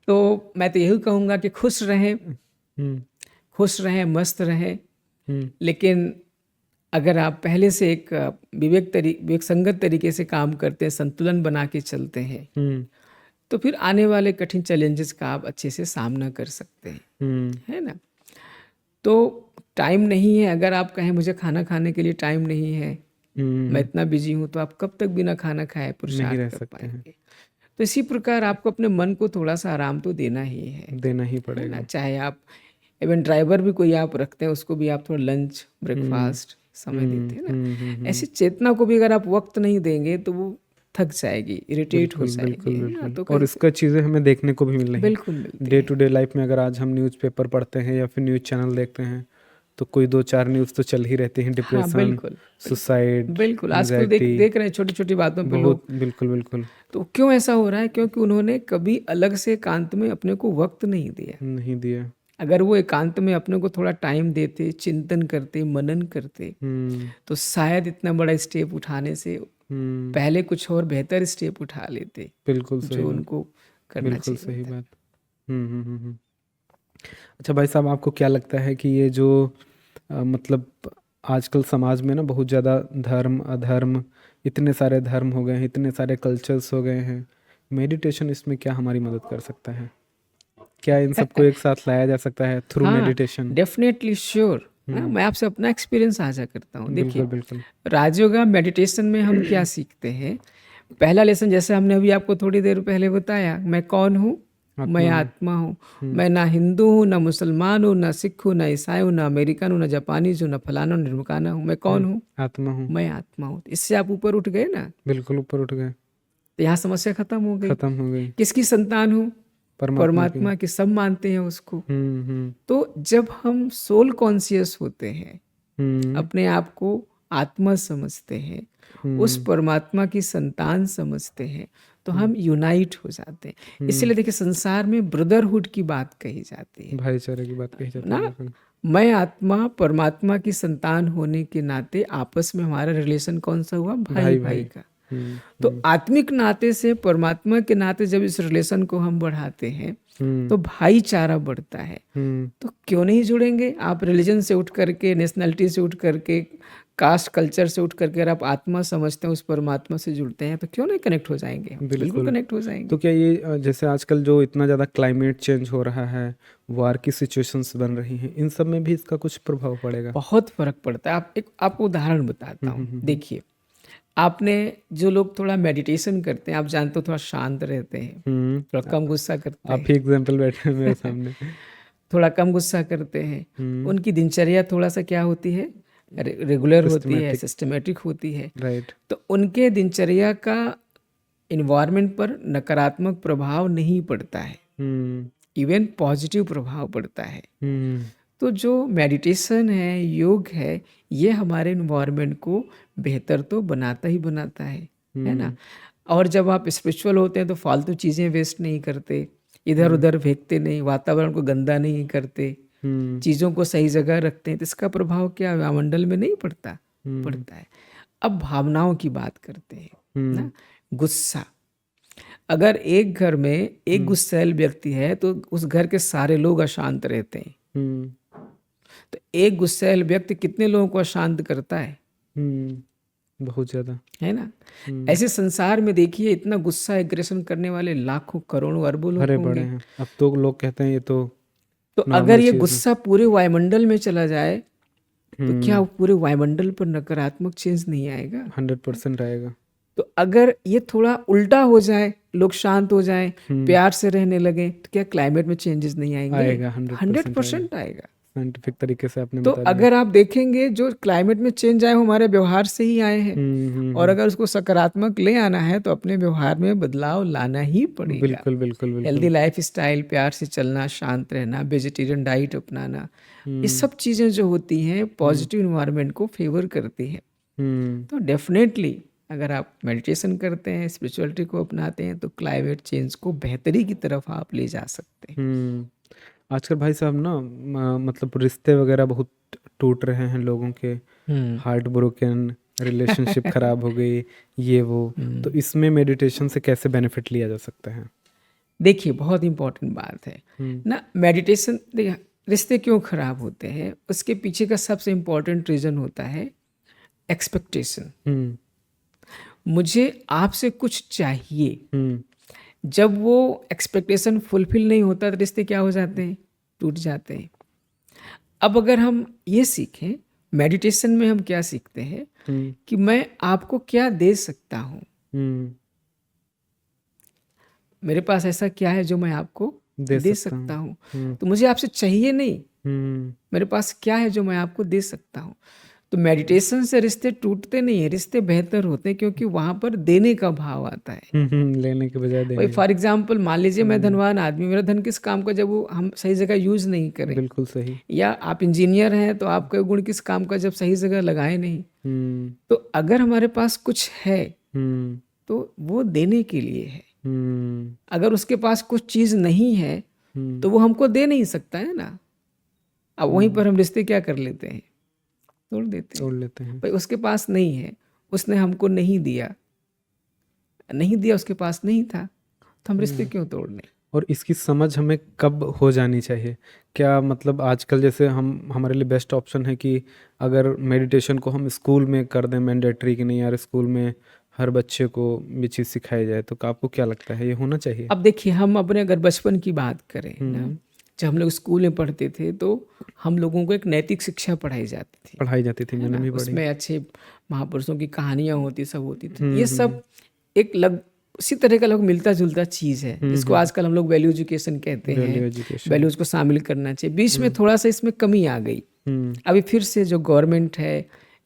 तो मैं तो यही कहूँगा कि खुश रहें, मस्त रहें, लेकिन अगर आप पहले से एक विवेक संगत तरीके से काम करते हैं, संतुलन बना के चलते हैं, तो फिर आने वाले कठिन चैलेंजेस का आप अच्छे से सामना कर सकते हैं, है ना। तो टाइम नहीं है, अगर आप कहें मुझे खाना खाने के लिए टाइम नहीं है, मैं इतना बिजी हूँ, तो आप कब तक बिना खाना खाए पुरुषार्थ कर पाएंगे। तो इसी प्रकार आपको अपने मन को थोड़ा सा आराम तो देना ही है, देना ही पड़ेगा। चाहे आप इवन ड्राइवर भी कोई आप रखते हैं, उसको भी आप थोड़ा लंच ब्रेकफास्ट समय देते हैं ना। ऐसी चेतना को भी अगर आप वक्त नहीं देंगे तो वो थक जाएगी, इरिटेट हो जाएगी, है ना। तो और इसका चीज़ें हमें देखने को भी मिल रही बिल्कुल मिलती डे टू डे लाइफ में। अगर आज हम न्यूज़पेपर पढ़ते हैं या फिर न्यूज़ चैनल देखते हैं तो कोई 2-4 न्यूज़ तो चल ही रहती हैं, डिप्रेशन, सुसाइड, बिल्कुल आजकल देख रहे हैं छोटी छोटी बातों पे लोग। बिल्कुल। तो क्यों ऐसा हो रहा है? क्योंकि उन्होंने कभी अलग से एकांत में अपने को वक्त नहीं दिया। अगर वो एकांत में अपने को थोड़ा टाइम देते, चिंतन करते, मनन करते, तो शायद इतना बड़ा स्टेप उठाने से पहले कुछ और बेहतर स्टेप उठा लेते। बिल्कुल सही, जो उनको करना बिल्कुल चाहिए। सही बात। अच्छा भाई साहब, आपको क्या लगता है कि ये जो मतलब आजकल समाज में ना बहुत ज़्यादा धर्म अधर्म, इतने सारे धर्म हो गए हैं, इतने सारे कल्चर्स हो गए हैं, मेडिटेशन इसमें क्या हमारी मदद कर सकता है? क्या इन सबको एक साथ लाया जा सकता है थ्रू मेडिटेशन? Definitely sure. मैं आपसे अपना एक्सपीरियंस साझा करता हूँ। देखिए, बिल्कुल। राजयोगा मेडिटेशन में हम क्या सीखते हैं? पहला लेसन जैसे हमने अभी आपको थोड़ी देर पहले बताया, मैं कौन हूँ? मैं आत्मा हूँ। मैं ना हिंदू हूँ, ना मुसलमान हूँ, ना सिख हूँ, ना ईसाई हूँ, ना अमेरिकन हूँ, ना जापानीज हूँ, ना फलाना हूँ, निर्मकाना हूँ। मैं कौन हूँ? आत्मा हूँ। मैं आत्मा हूँ। इससे आप ऊपर उठ गए ना। बिल्कुल ऊपर उठ गए, तो यहाँ समस्या खत्म हो गई। किसकी संतान हूँ? परमात्मा की। सब मानते हैं उसको। तो जब हम सोल कॉन्शियस होते हैं, अपने आप को आत्मा समझते हैं, उस परमात्मा की संतान समझते हैं, तो हम यूनाइट हो जाते हैं। इसलिए देखिए, संसार में ब्रदरहुड की बात कही जाती है, भाईचारे की बात कही जाती है ना। मैं आत्मा परमात्मा की संतान होने के नाते आपस में हमारा रिलेशन कौन सा हुआ? भाई का। तो आत्मिक नाते से परमात्मा के नाते जब इस रिलेशन को हम बढ़ाते हैं तो भाईचारा बढ़ता है। तो क्यों नहीं जुड़ेंगे? आप रिलीजन से उठ करके, नेशनलिटी से उठ करके, कास्ट कल्चर से उठ करके अगर आप आत्मा समझते हैं, उस परमात्मा से जुड़ते हैं, तो क्यों नहीं कनेक्ट हो जाएंगे? बिल्कुल कनेक्ट हो जाएंगे। तो क्या ये जैसे आजकल जो इतना ज़्यादा क्लाइमेट चेंज हो रहा है, वार की सिचुएशंस बन रही हैं, इन सब में भी इसका कुछ प्रभाव पड़ेगा? बहुत फर्क पड़ता है। आपको उदाहरण बताता हूँ। देखिए, आपने जो लोग थोड़ा मेडिटेशन करते हैं, आप जानते हो थोड़ा शांत रहते हैं, थोड़ा कम गुस्सा करते हैं। आप ही एग्जांपल बैठे हैं मेरे सामने। थोड़ा कम गुस्सा करते हैं, उनकी दिनचर्या थोड़ा सा क्या होती है? रेगुलर होती है, सिस्टमेटिक होती है। राइट। तो उनके दिनचर्या का इन्वायरमेंट पर नकारात्मक प्रभाव नहीं पड़ता है, इवन पॉजिटिव प्रभाव पड़ता है। तो जो मेडिटेशन है, योग है, ये हमारे इन्वायरमेंट को बेहतर तो बनाता ही बनाता है ना। और जब आप स्पिरिचुअल होते हैं तो फालतू चीज़ें वेस्ट नहीं करते, इधर उधर फेंकते नहीं, वातावरण को गंदा नहीं करते, चीज़ों को सही जगह रखते हैं, तो इसका प्रभाव क्या वायुमंडल में नहीं पड़ता? पड़ता है। अब भावनाओं की बात करते हैं ना। गुस्सा, अगर एक घर में एक गुस्सैल व्यक्ति है तो उस घर के सारे लोग अशांत रहते हैं। तो एक गुस्सैल व्यक्ति कितने लोगों को अशांत करता है? बहुत ज्यादा, है ना। ऐसे संसार में देखिए, इतना गुस्सा एग्रेशन करने वाले लाखों करोड़ों अरबों लोग होंगे। हैं। अब तो लोग कहते हैं ये तो अगर ये गुस्सा पूरे वायुमंडल में चला जाए तो क्या पूरे वायुमंडल पर नकारात्मक चेंज नहीं आएगा? 100% आएगा। तो अगर ये थोड़ा उल्टा हो जाए, लोग शांत हो जाएं, प्यार से रहने लगे, तो क्या क्लाइमेट में चेंजेस नहीं आएंगे? आएगा, 100% आएगा। साइंटिफिक तरीके से आपने तो अगर आप देखेंगे, जो क्लाइमेट में चेंज आए हमारे व्यवहार से ही आए हैं, और अगर उसको सकारात्मक ले आना है तो अपने व्यवहार में बदलाव लाना ही पड़ेगा। बिल्कुल बिल्कुल बिल्कुल। हेल्दी लाइफ स्टाइल, प्यार से चलना, शांत रहना, वेजिटेरियन डाइट अपनाना, ये सब चीज़ें जो होती हैं पॉजिटिव इन्वायरमेंट को फेवर करती हैं। तो डेफिनेटली अगर आप मेडिटेशन करते हैं, स्पिरिचुअलिटी को अपनाते हैं, तो क्लाइमेट चेंज को बेहतरी की तरफ आप ले जा सकते हैं। आजकल भाई साहब ना मतलब रिश्ते वगैरह बहुत टूट रहे हैं लोगों के, हार्ट ब्रोकन, रिलेशनशिप खराब हो गई, ये वो। तो इसमें मेडिटेशन से कैसे बेनिफिट लिया जा सकता है? देखिए, बहुत इंपॉर्टेंट बात है ना मेडिटेशन। देखिए, रिश्ते क्यों खराब होते हैं, उसके पीछे का सबसे इम्पोर्टेंट रीज़न होता है एक्सपेक्टेशन, हम्म मुझे आपसे कुछ चाहिए, हम्म जब वो एक्सपेक्टेशन फुलफिल नहीं होता तो रिश्ते क्या हो जाते हैं, टूट जाते हैं। अब अगर हम ये सीखें, मेडिटेशन में हम क्या सीखते हैं हम्म कि मैं आपको क्या दे सकता हूँ, हम्म मेरे पास ऐसा क्या है जो मैं आपको दे दे सकता सकता हूँ। हूँ। हम्म तो मुझे आपसे चाहिए नहीं, हम्म मेरे पास क्या है जो मैं आपको दे सकता हूँ। तो मेडिटेशन से रिश्ते टूटते नहीं है, रिश्ते बेहतर होते हैं, क्योंकि वहाँ पर देने का भाव आता है। लेने के बजाय भाई देने फॉर एग्जाम्पल मान लीजिए मैं हम्म धनवान आदमी, मेरा धन किस काम का जब वो हम सही जगह यूज नहीं करें, बिल्कुल सही। या आप इंजीनियर हैं तो आपका गुण किस काम का जब सही जगह लगाए नहीं। हम्म तो अगर हमारे पास कुछ है हम्म तो वो देने के लिए है। हम्म अगर उसके पास कुछ चीज़ नहीं है हम्म तो वो हमको दे नहीं सकता है ना। अब वहीं हम्म पर हम रिश्ते क्या कर लेते हैं, तोड़ देते हैं। तोड़ लेते हैं। भाई उसके पास नहीं है, उसने हमको नहीं दिया, नहीं दिया, उसके पास नहीं था, तो हम रिश्ते क्यों तोड़ने। और इसकी समझ हमें कब हो जानी चाहिए? क्या मतलब आजकल जैसे हम हमारे लिए बेस्ट ऑप्शन है कि अगर मेडिटेशन को हम स्कूल में कर दें मैंडेटरी, कि नहीं यार स्कूल में हर बच्चे को ये चीज़ सिखाई जाए, तो आपको क्या लगता है ये होना चाहिए? अब देखिए, हम अपने अगर बचपन की बात करें ना, हम्म जब हम लोग स्कूल में पढ़ते थे तो हम लोगों को एक नैतिक शिक्षा पढ़ाई जाती थी, पढ़ाई जाती थी, है मैंने ना। भी पढ़ी। उसमें अच्छे महापुरुषों की कहानियां होती, सब होती थी। ये हम्म सब एक लग उसी तरह का लोग मिलता जुलता चीज़ है, जिसको आजकल हम लोग वैल्यू एजुकेशन कहते हैं। Value education. वैल्यूज़ को शामिल करना चाहिए। बीच में थोड़ा सा इसमें कमी आ गई। हम्म अभी फिर से जो गवर्नमेंट है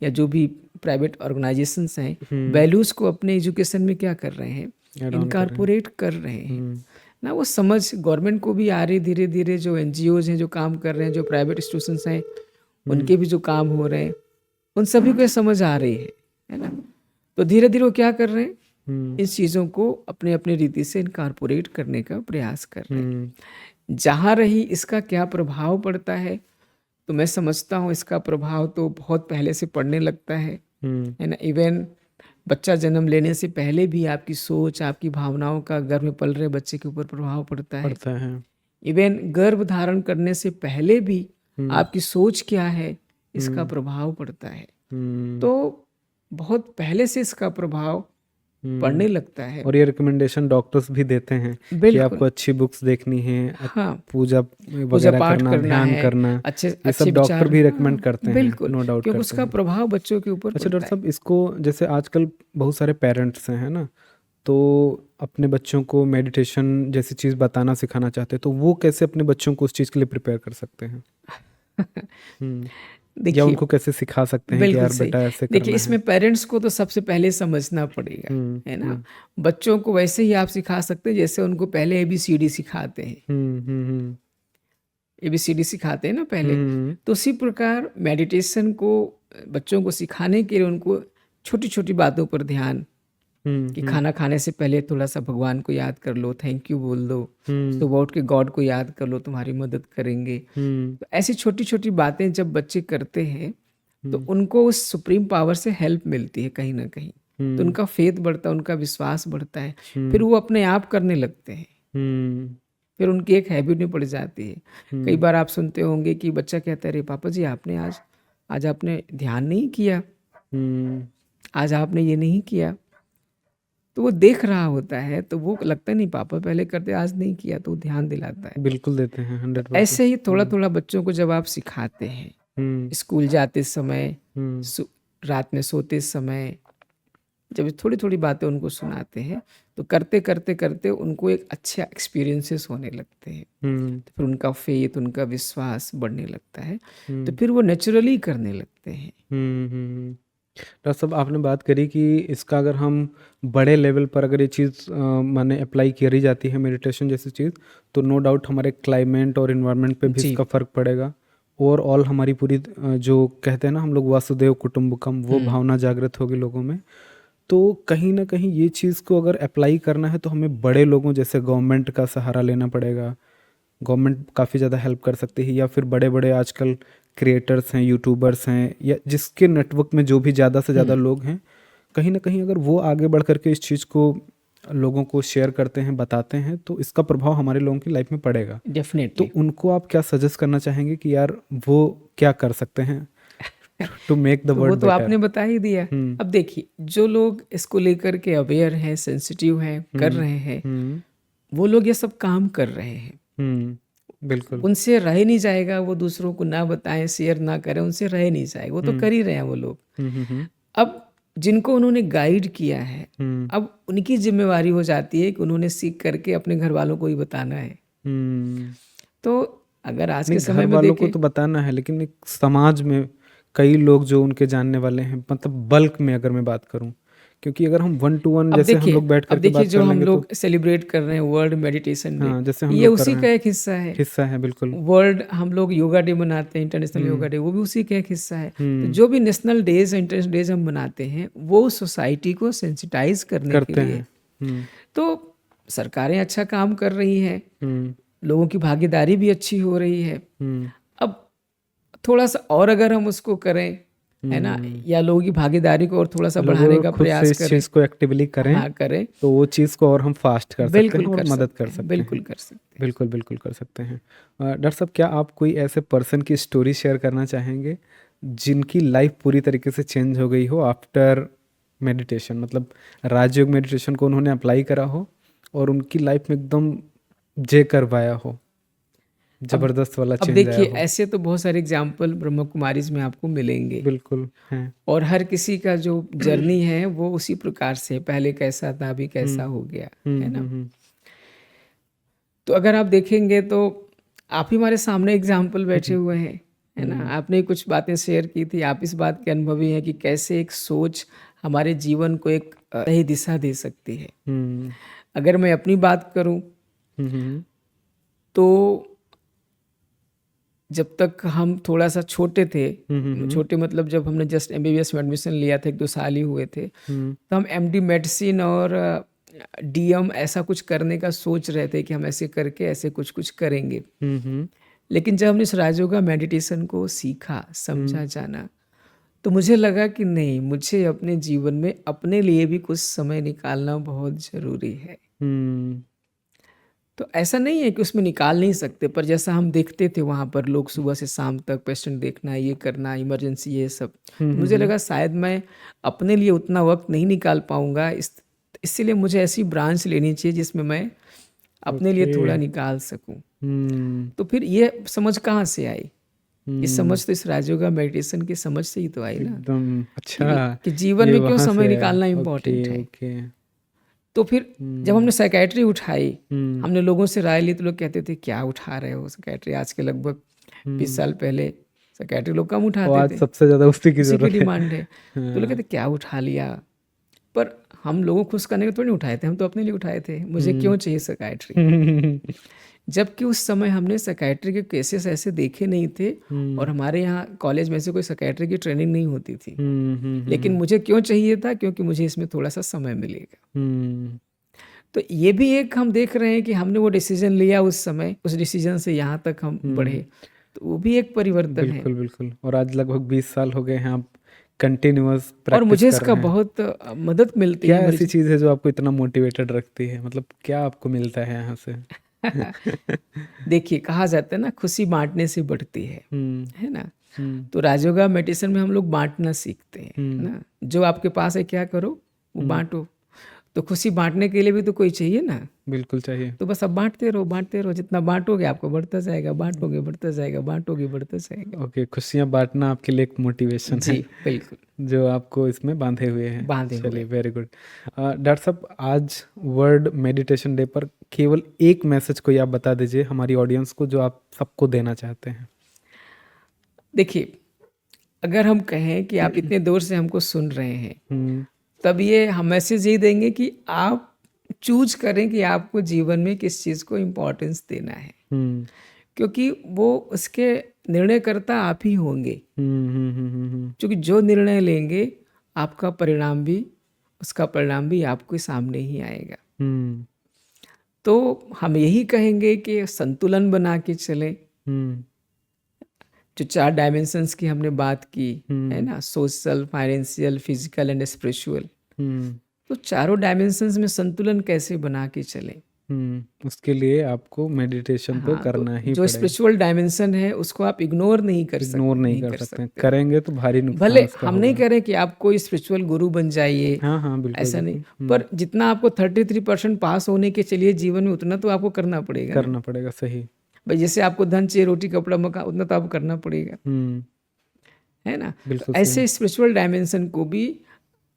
या जो भी प्राइवेट ऑर्गेनाइजेशंस हैं, वैल्यूज़ को अपने एजुकेशन में क्या कर रहे हैं, ऐड ऑन कर रहे हैं। इनकारपोरेट कर रहे हैं हम्म ना। वो समझ गवर्नमेंट को भी आ रही, धीरे धीरे जो एनजीओज हैं जो काम कर रहे हैं, जो प्राइवेट इंस्टीट्यूशंस हैं उनके भी जो काम हो रहे हैं, उन सभी को ये समझ आ रही है ना। तो धीरे धीरे वो क्या कर रहे हैं, इस चीज़ों को अपने अपने रीति से इनकारपोरेट करने का प्रयास कर रहे हैं। हम्म जहाँ रही इसका क्या प्रभाव पड़ता है, तो मैं समझता हूँ इसका प्रभाव तो बहुत पहले से पड़ने लगता है ना। इवन बच्चा जन्म लेने से पहले भी आपकी सोच, आपकी भावनाओं का गर्भ में पल रहे बच्चे के ऊपर प्रभाव पड़ता है। पड़ता है। इवन गर्भ धारण करने से पहले भी आपकी सोच क्या है, इसका प्रभाव पड़ता है। हम्म तो बहुत पहले से इसका प्रभाव पड़ने लगता है। और ये रिकमेंडेशन डॉक्टर्स भी देते हैं कि बिल्कुल, आपको अच्छी बुक्स देखनी है, हाँ, पूजा पूजा वगैरह पाठ करना, करना ध्यान है, करना, अच्छे ये अच्छे सब डॉक्टर विचार, भी हाँ, रेकमेंड करते हैं, बिल्कुल, नो डाउट क्योंकि करते उसका हैं। प्रभाव बच्चों के ऊपर अच्छा पड़ता डॉक्टर है। साहब, इसको जैसे आजकल बहुत सारे पेरेंट्स हैं, है ना, तो अपने बच्चों को मेडिटेशन जैसी चीज़ बताना सिखाना चाहते हैं, तो वो कैसे अपने बच्चों को उस चीज़ के लिए प्रिपेयर कर सकते हैं? हम्म या देखिए, उनको कैसे सिखा सकते हैं कि बिल्कुल यार सही। बेटा ऐसे देखिए, करना है? इसमें पेरेंट्स को तो सबसे पहले समझना पड़ेगा, है ना। बच्चों को वैसे ही आप सिखा सकते हैं जैसे उनको पहले ABCD सिखाते हैं। हम्म ABCD सिखाते हैं ना पहले, हम्म तो उसी प्रकार मेडिटेशन को बच्चों को सिखाने के लिए उनको छोटी छोटी बातों पर ध्यान, कि हम्म खाना खाने से पहले थोड़ा सा भगवान को याद कर लो, थैंक यू बोल दो, हम्म सुबह उठ के गॉड को याद कर लो, तुम्हारी मदद करेंगे। हम्म तो ऐसी छोटी छोटी बातें जब बच्चे करते हैं तो उनको उस सुप्रीम पावर से हेल्प मिलती है कहीं ना कहीं। तो उनका फेथ बढ़ता है, उनका विश्वास बढ़ता है, फिर वो अपने आप करने लगते हैं, हम्म फिर उनकी एक हैबिट में पड़ जाती है। कई बार आप सुनते होंगे कि बच्चा कहता है, अरे पापा जी आपने आज आज आपने ध्यान नहीं किया, हम्म आज आपने ये नहीं किया। तो वो देख रहा होता है, तो वो लगता नहीं पापा पहले करते, आज नहीं किया, तो वो ध्यान दिलाता है। बिल्कुल देते हैं, तो 100%। ऐसे ही थोड़ा थोड़ा बच्चों को जब आप सिखाते हैं, हम्म स्कूल जाते समय, हम्म रात में सोते समय, जब थोड़ी थोड़ी बातें उनको सुनाते हैं, तो करते करते करते उनको एक अच्छा एक्सपीरियंसेस होने लगते हैं। हम्म तो फिर उनका फेथ, उनका विश्वास बढ़ने लगता है, तो हम्म फिर वो नेचुरली करने लगते हैं। डॉक्टर साहब, आपने बात करी कि इसका अगर हम बड़े लेवल पर अगर ये चीज़ माने अप्लाई करी जाती है मेडिटेशन जैसी चीज़, तो नो डाउट हमारे क्लाइमेट और इन्वायरमेंट पे भी जी, इसका फ़र्क पड़ेगा। ओवरऑल हमारी पूरी जो कहते हैं ना हम लोग वासुदेव कुटुंबकम, वो भावना जागृत होगी लोगों में। तो कहीं ना कहीं ये चीज़ को अगर अप्लाई करना है तो हमें बड़े लोगों जैसे गवर्नमेंट का सहारा लेना पड़ेगा। गवर्नमेंट काफ़ी ज़्यादा हेल्प कर सकती है, या फिर बड़े बड़े आजकल क्रिएटर्स हैं, यूट्यूबर्स हैं, या जिसके नेटवर्क में जो भी ज़्यादा से ज़्यादा लोग हैं, कहीं ना कहीं अगर वो आगे बढ़ करके इस चीज़ को लोगों को शेयर करते हैं, बताते हैं, तो इसका प्रभाव हमारे लोगों की लाइफ में पड़ेगा। तो डेफिनेटली। उनको आप क्या सजेस्ट करना चाहेंगे कि यार वो क्या कर सकते हैं? टू मेक द तो वो वर्ल्ड तो बेटर। आपने बता ही दिया। अब देखिए, जो लोग इसको लेकर के अवेयर हैं, सेंसिटिव हैं, कर रहे हैं, वो लोग ये सब काम कर रहे हैं। बिल्कुल। उनसे रह नहीं जाएगा, वो दूसरों को ना बताएं, शेयर ना करें, उनसे रह नहीं जाएगा, वो तो कर ही रहे हैं वो लोग। अब जिनको उन्होंने गाइड किया है, अब उनकी जिम्मेवारी हो जाती है कि उन्होंने सीख करके अपने घर वालों को ही बताना है। तो अगर आज के नहीं, समय घर में वालों को देखें, तो बताना है, लेकिन एक समाज में कई लोग जो उनके जानने वाले हैं, मतलब बल्क में अगर मैं बात करूं, क्योंकि अगर हम 1 to 1 जैसे हम लोग बैठ अब करके देखिए बात जो कर हम लेंगे तो लोग सेलिब्रेट कर रहे हैं वर्ल्ड मेडिटेशन डे, हाँ, जैसे हम ये लोग कर उसी रहे का हैं, एक हिस्सा है। हिस्सा है बिल्कुल। वर्ल्ड हम लोग योगा डे मनाते हैं, इंटरनेशनल योगा डे, वो भी उसी का एक हिस्सा है। तो जो भी नेशनल डेज, इंटरनेशनल डेज हम मनाते हैं, वो सोसाइटी को सेंसिटाइज करने के करते लिए। हैं। तो सरकारें अच्छा काम कर रही हैं, हम्म लोगों की भागीदारी भी अच्छी हो रही है। हम्म अब थोड़ा सा और अगर हम उसको करें, है ना, या लोगों की भागीदारी को और थोड़ा सा बढ़ाने लोग का खुद से प्रयास इस करें, चीज़ को एक्टिवली करें, हाँ करें, तो वो चीज़ को और हम फास्ट कर सकते हैं बिल्कुल और कर मदद सकते कर हैं, सकते बिल्कुल हैं। कर सकते हैं। बिल्कुल बिल्कुल कर सकते हैं। डॉक्टर साहब, क्या आप कोई ऐसे पर्सन की स्टोरी शेयर करना चाहेंगे जिनकी लाइफ पूरी तरीके से चेंज हो गई हो आफ्टर मेडिटेशन, मतलब राजयोग मेडिटेशन को उन्होंने अप्लाई करा हो और उनकी लाइफ में एकदम जे कर पाया हो, अब जबरदस्त वाला अब चेंज आया देखिए, हो? ऐसे तो बहुत सारे एग्जाम्पल ब्रह्म कुमारीज में आपको मिलेंगे, बिल्कुल हैं। और हर किसी का जो जर्नी है वो उसी प्रकार से है, पहले कैसा था, अभी कैसा हो गया, है ना। हम्म। तो अगर आप देखेंगे तो आप ही हमारे सामने एग्जाम्पल बैठे हुए हैं, है ना। आपने कुछ बातें शेयर की थी, आप इस बात के अनुभवी हैं कि कैसे एक सोच हमारे जीवन को एक सही दिशा दे सकती है। हम्म अगर मैं अपनी बात करूं हम्म तो जब तक हम थोड़ा सा छोटे थे, छोटे मतलब जब हमने जस्ट एमबीबीएस में एडमिशन लिया था, 1-2 साल ही हुए थे, तो हम एमडी मेडिसिन और डीएम ऐसा कुछ करने का सोच रहे थे कि हम ऐसे करके ऐसे कुछ कुछ करेंगे। हम्म लेकिन जब हमने इस राजयोगा मेडिटेशन को सीखा, समझा, जाना, तो मुझे लगा कि नहीं, मुझे अपने जीवन में अपने लिए भी कुछ समय निकालना बहुत ज़रूरी है। हम्म तो ऐसा नहीं है कि उसमें निकाल नहीं सकते, पर जैसा हम देखते थे वहाँ पर लोग सुबह से शाम तक पेशेंट देखना, ये करना, इमरजेंसी, ये सब, तो मुझे लगा शायद मैं अपने लिए उतना वक्त नहीं निकाल पाऊंगा, इसीलिए मुझे ऐसी ब्रांच लेनी चाहिए जिसमें मैं अपने लिए ओके। थोड़ा निकाल सकूं। हम्म तो फिर ये समझ कहाँ से आई? ये हम्म समझ तो इस राजयोगा मेडिटेशन की समझ से ही तो आई ना, एकदम कि, अच्छा। कि जीवन ये में क्यों वहाँ समय से आया। निकालना ओके इम्पोर्टेंट है। ओके। तो फिर जब हमने साइकेट्री उठाई, हम्म हमने लोगों से राय ली, तो लोग कहते थे क्या उठा रहे हो साइकेट्री, आज के लगभग 20 साल पहले साइकेट्री लोग कम और उठाते आज थे, सबसे ज़्यादा उसी की उसी की ज़रूरत है। डिमांड है। तो लोग कहते क्या उठा लिया, पर हम लोगों को खुश करने के थोड़ी नहीं उठाए थे, हम तो अपने लिए उठाए थे, मुझे क्यों चाहिए साइकेट्री। जबकि उस समय हमने साइकेट्री के केसेस ऐसे देखे नहीं थे, और हमारे यहाँ कॉलेज में से कोई साइकेट्री की ट्रेनिंग नहीं होती थी। लेकिन मुझे क्यों चाहिए था? क्योंकि मुझे इसमें थोड़ा सा समय मिलेगा। तो ये भी एक हम देख रहे हैं कि हमने वो डिसीजन लिया उस समय, उस डिसीजन से यहाँ तक हम बढ़े, तो वो भी एक परिवर्तन है। बिल्कुल बिल्कुल। और आज लगभग 20 साल हो गए हैं आप कंटिन्यूअस और प्रैक्टिस मुझे कर इसका रहे हैं। बहुत मदद मिलती क्या है मेरी ऐसी चीज़ है जो आपको इतना मोटिवेटेड रखती है, मतलब क्या आपको मिलता है यहाँ से? देखिए, कहा जाता है ना, खुशी बांटने से बढ़ती हम्म है ना। हम्म तो राजयोगा मेडिटेशन में हम लोग बांटना सीखते हैं, है ना। जो आपके पास है क्या करो, वो बांटो। तो खुशी बांटने के लिए भी तो कोई चाहिए ना, बिल्कुल चाहिए। तो बस अब बांटते रहो, बांटते रहो, जितना बांटोगे आपको बढ़ता जाएगा, बांटोगे बढ़ता जाएगा, बांटोगे बढ़ता जाएगा। ओके, खुशियाँ बांटना आपके लिए एक मोटिवेशन जी है बिल्कुल, जो आपको इसमें बांधे हुए हैं। बांधे चलिए, हुए। Very good. डॉक्टर साहब, आज वर्ल्ड मेडिटेशन डे पर केवल एक मैसेज कोई आप बता दीजिए हमारी ऑडियंस को, जो आप सबको देना चाहते हैं। देखिए, अगर हम कहें कि आप इतने दूर से हमको सुन रहे हैं, हम्म तब ये हम मैसेज यही देंगे कि आप चूज करें कि आपको जीवन में किस चीज़ को इम्पोर्टेंस देना है, हम्म क्योंकि वो उसके निर्णयकर्ता आप ही होंगे। हम्म। क्योंकि जो निर्णय लेंगे, आपका परिणाम भी, उसका परिणाम भी आपके सामने ही आएगा। हम्म तो हम यही कहेंगे कि संतुलन बना के चलें। हम्म जो 4 डायमेंशंस की हमने बात की, है हम्म ना, social, financial, physical and spiritual, hmm तो चारों डायमेंशंस में संतुलन कैसे बना के चलें। उसके लिए आपको मेडिटेशन तो हाँ, करना ही जो पड़ेगा, स्पिरिचुअल डायमेंशन है उसको आप इग्नोर नहीं कर इग्नोर सकते, नहीं नहीं कर कर सकते हैं, सकते। करेंगे तो भारी नुकसान भले उसका हम नहीं होगा। कह रहे कि आप कोई स्पिरिचुअल गुरु बन जाइए, हाँ हाँ बिल्कुल ऐसा नहीं, बिल्कुल। पर जितना आपको 33% पास होने के चलिए जीवन में, उतना तो आपको करना पड़ेगा ना। करना पड़ेगा, सही। भाई जैसे आपको धन चाहिए, रोटी कपड़ा मकान, उतना तो आपको करना पड़ेगा, हम्म है ना। तो बिल्कुल सही। ऐसे स्पिरिचुअल डायमेंशन को भी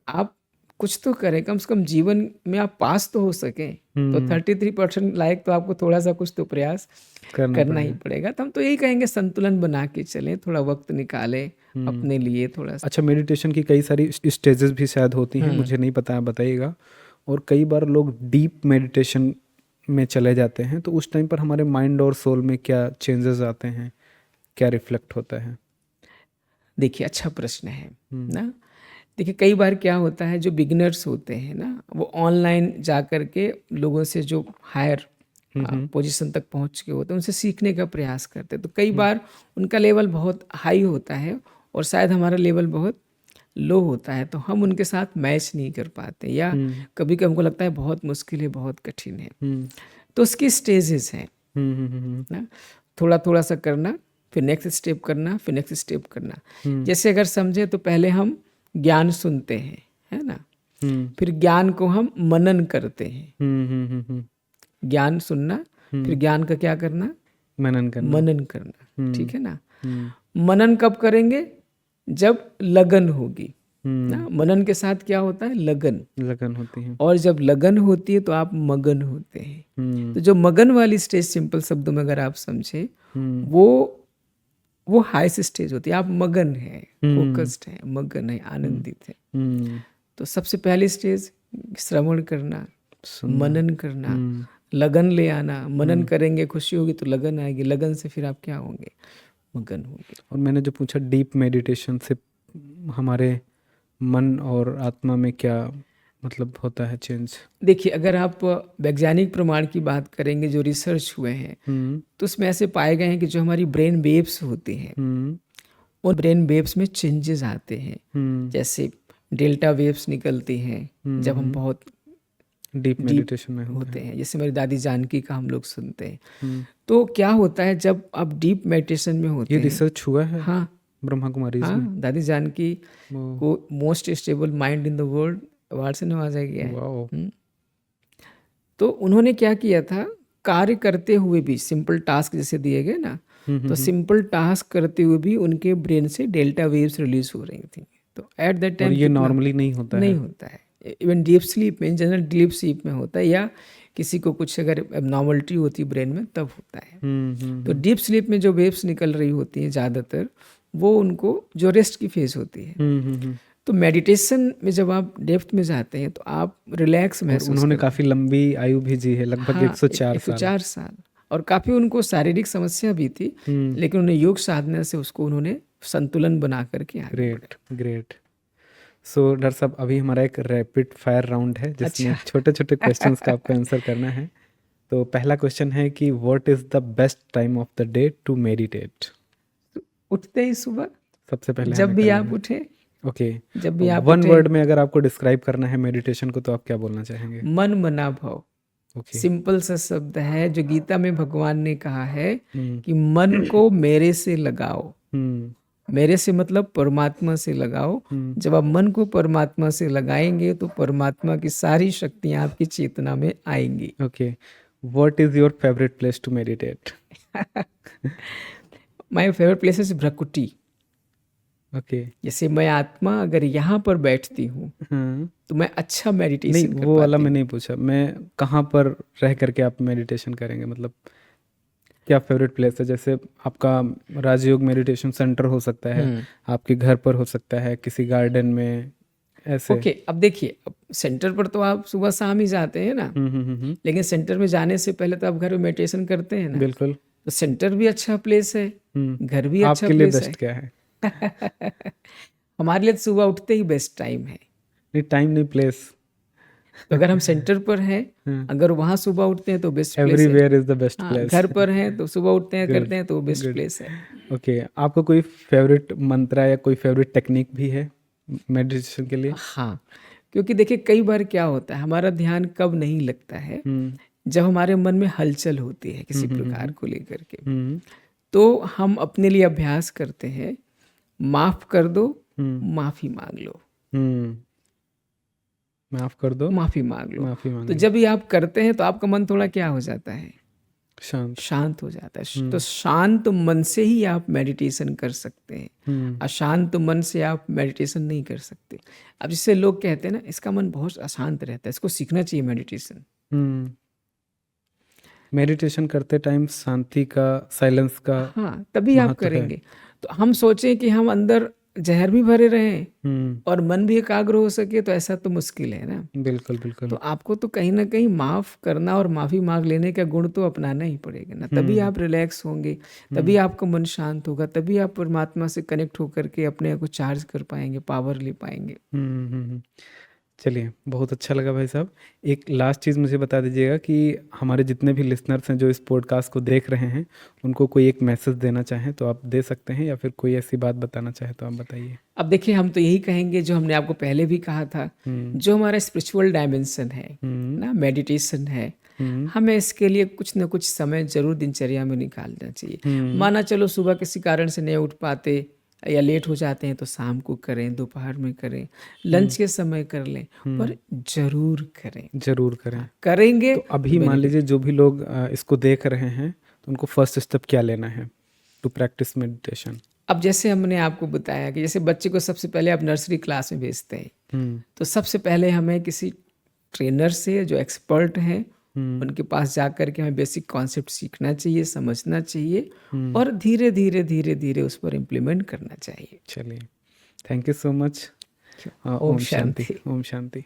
आप कुछ तो करें, कम से कम जीवन में आप पास तो हो सकें। तो 33% लायक तो आपको थोड़ा सा कुछ तो प्रयास करना करना ही पड़ेगा। पड़ेगा। तो हम तो यही कहेंगे संतुलन बना के चलें, थोड़ा वक्त निकालें अपने लिए थोड़ा सा। अच्छा, मेडिटेशन की कई सारी स्टेजेस भी शायद होती हैं, मुझे नहीं पता, आप बताइएगा। और कई बार लोग डीप मेडिटेशन में चले जाते हैं, तो उस टाइम पर हमारे माइंड और सोल में क्या चेंजेस आते हैं, क्या रिफ्लेक्ट होता है? देखिए, अच्छा प्रश्न है ना। देखिए, कई बार क्या होता है, जो बिगिनर्स होते हैं ना, वो ऑनलाइन जा कर के लोगों से जो हायर पोजीशन तक पहुंच के होते हैं, उनसे सीखने का प्रयास करते हैं। तो कई बार उनका लेवल बहुत हाई होता है और शायद हमारा लेवल बहुत लो होता है, तो हम उनके साथ मैच नहीं कर पाते, या कभी कभी हमको लगता है बहुत मुश्किल है, बहुत कठिन है। तो उसकी स्टेजेस हैं ना, थोड़ा थोड़ा सा करना, फिर नेक्स्ट स्टेप करना, फिर नेक्स्ट स्टेप करना। जैसे अगर समझे तो पहले हम ज्ञान सुनते हैं, है ना, फिर ज्ञान को हम मनन करते हैं। ज्ञान सुनना, फिर ज्ञान का क्या करना, मनन करना। मनन करना, ठीक है ना। मनन कब करेंगे, जब लगन होगी ना। मनन के साथ क्या होता है, लगन, लगन होती है। और जब लगन होती है तो आप मगन होते हैं। तो जो मगन वाली स्टेज, सिंपल शब्दों में अगर आप समझे, वो हाईएस्ट स्टेज होती है। आप मगन है, फोकस्ड है, मगन है, आनंदित है। तो सबसे पहली स्टेज श्रवण करना, मनन करना, लगन ले आना। मनन करेंगे, खुशी होगी तो लगन आएगी, लगन से फिर आप क्या होंगे, मगन होंगे। और मैंने जो पूछा डीप मेडिटेशन से हमारे मन और आत्मा में क्या मतलब होता है चेंज? देखिए, अगर आप वैज्ञानिक प्रमाण की बात करेंगे, जो रिसर्च हुए हैं, तो उसमें ऐसे पाए गए हैं कि जो हमारी ब्रेन वेव्स होती हैं, और ब्रेन वेव्स में चेंजेस आते हैं। जैसे डेल्टा वेव्स निकलती हैं जब हम बहुत डीप मेडिटेशन में होते हैं। जैसे मेरी दादी जानकी का हम लोग सुनते हैं। तो क्या होता है, जब आप डीप मेडिटेशन में होते ये हैं, रिसर्च हुआ है हाँ ब्रह्मा कुमारी में। हाँ, दादी जानकी को most stable mind in the world award से नवाजा गया है। वाओ। तो उन्होंने क्या किया था, कार्य करते हुए भी, सिंपल टास्क जैसे दिए गए ना, तो सिंपल टास्क करते हुए भी उनके ब्रेन से डेल्टा वेव्स रिलीज हो रही थी। तो एट दैट और टाइम ये नॉर्मली नहीं होता नहीं है। होता है। इवन डीप स्लीप में, जनरल डीप स्लीप में होता है, या किसी को कुछ अगर एबनॉर्मलिटी होती है ब्रेन में, तब होता है। तो डीप स्लीप में जो वेव्स निकल रही होती हैं ज़्यादातर, वो उनको जो रेस्ट की फेज होती है। तो मेडिटेशन में जब आप डेप्थ में जाते हैं तो आप रिलैक्स महसूस उन्होंने काफी लंबी आयु भी जी है, लगभग हाँ, 104 साल। 104 साल। और काफ़ी उनको शारीरिक समस्या भी थी, लेकिन उन्हें योग साधना से उसको उन्होंने संतुलन बना करके आगे बढ़े। Great great. सो डॉक्टर साहब, अभी हमारा एक रैपिड फायर राउंड है जिसमें छोटे छोटे क्वेश्चंस का आपको आंसर करना है। तो पहला क्वेश्चन है कि what is the best time of the day to meditate? उठते ही सुबह, सबसे पहले जब हमें भी करना आप है। उठे, ओके, जब भी आप वन उठे। वर्ड में अगर आपको डिस्क्राइब करना है मेडिटेशन को, तो आप क्या बोलना चाहेंगे? मन मना भाव। ओके। सिंपल सा शब्द है, जो गीता में भगवान ने कहा है कि मन को मेरे से लगाओ। मेरे से मतलब परमात्मा से लगाओ। जब आप मन को परमात्मा से लगाएंगे तो परमात्मा की सारी शक्तियां आपकी चेतना में आएंगी। Okay, what is your favourite place to meditate? My favourite place is भ्रकुटी। ओके। जैसे मैं आत्मा अगर यहाँ पर बैठती हूँ हाँ, तो मैं अच्छा नहीं मेडिटेशन कर वो वाला पाती मैं हूँ। नहीं पूछा, मैं कहाँ पर रह करके आप मेडिटेशन करेंगे, मतलब क्या फेवरेट प्लेस है? जैसे आपका राजयोग मेडिटेशन सेंटर हो सकता है, आपके घर पर हो सकता है, किसी गार्डन में, ऐसे। ओके, अब देखिए, अब सेंटर पर तो आप सुबह शाम ही जाते हैं ना, लेकिन सेंटर में जाने से पहले तो आप घर में मेडिटेशन करते हैं ना। बिल्कुल। तो सेंटर भी अच्छा प्लेस है, घर भी अच्छा आपके लिए प्लेस बेस्ट क्या है? है। हमारे लिए तो सुबह उठते ही बेस्ट टाइम है। नहीं, टाइम नहीं, प्लेस। तो अगर हम सेंटर पर हैं, अगर वहाँ सुबह उठते हैं तो बेस्ट प्लेस है। एवरीवेयर इज द बेस्ट हाँ, प्लेस। घर पर हैं तो सुबह उठते हैं, गुड करते हैं तो बेस्ट गुड। प्लेस है। ओके, आपको कोई फेवरेट मंत्रा या कोई फेवरेट टेक्निक भी है मेडिटेशन के लिए? हाँ, क्योंकि देखिए कई बार क्या होता है, हमारा ध्यान कब नहीं लगता है, जब हमारे मन में हलचल होती है किसी प्रकार को लेकर के, हम्म तो हम अपने लिए अभ्यास करते हैं, माफ कर दो, माफी मांग लो, हम्म माफ कर दो, माफी मांग लो। माफी तो मांगे, जब ये आप करते हैं तो आपका मन थोड़ा क्या हो जाता है, शांत। शांत हो जाता है। तो शांत मन से ही आप मेडिटेशन कर सकते हैं, अशांत मन से आप मेडिटेशन नहीं कर सकते। अब जिससे लोग कहते हैं ना, इसका मन बहुत अशांत रहता है, इसको सीखना चाहिए मेडिटेशन। मेडिटेशन करते टाइम शांति का, साइलेंस का हाँ, तभी आप महत्व है। करेंगे। तो हम सोचें कि हम अंदर जहर भी भरे रहें और मन भी एकाग्र हो सके, तो ऐसा तो मुश्किल है ना। बिल्कुल बिल्कुल। तो आपको तो कहीं ना कहीं माफ करना और माफी मांग लेने का गुण तो अपनाना ही पड़ेगा ना, तभी आप रिलैक्स होंगे, तभी आपका मन शांत होगा, तभी आप परमात्मा से कनेक्ट होकर के अपने आप को चार्ज कर पाएंगे, पावर ले पाएंगे। चलिए, बहुत अच्छा लगा भाई साहब। एक लास्ट चीज़ मुझे बता दीजिएगा कि हमारे जितने भी लिसनर्स हैं जो इस पॉडकास्ट को देख रहे हैं, उनको कोई एक मैसेज देना चाहें तो आप दे सकते हैं, या फिर कोई ऐसी बात बताना चाहे तो आप बताइए। अब देखिए, हम तो यही कहेंगे जो हमने आपको पहले भी कहा था, जो हमारा स्पिरिचुअल डायमेंशन है ना, मेडिटेशन है, हमें इसके लिए कुछ न कुछ समय जरूर दिनचर्या में निकालना चाहिए। माना चलो सुबह किसी कारण से नहीं उठ पाते या लेट हो जाते हैं, तो शाम को करें, दोपहर में करें, लंच के समय कर लें, पर जरूर करें, जरूर करें। करेंगे। तो अभी मान लीजिए जो भी लोग इसको देख रहे हैं, तो उनको फर्स्ट स्टेप क्या लेना है टू प्रैक्टिस मेडिटेशन? अब जैसे हमने आपको बताया कि जैसे बच्चे को सबसे पहले आप नर्सरी क्लास में भेजते हैं, तो सबसे पहले हमें किसी ट्रेनर से जो एक्सपर्ट हैं उनके पास जा कर के हमें बेसिक कॉन्सेप्ट सीखना चाहिए, समझना चाहिए, और धीरे धीरे धीरे धीरे उस पर इम्प्लीमेंट करना चाहिए। चलिए, थैंक यू सो मच। ओम शांति। ओम शांति।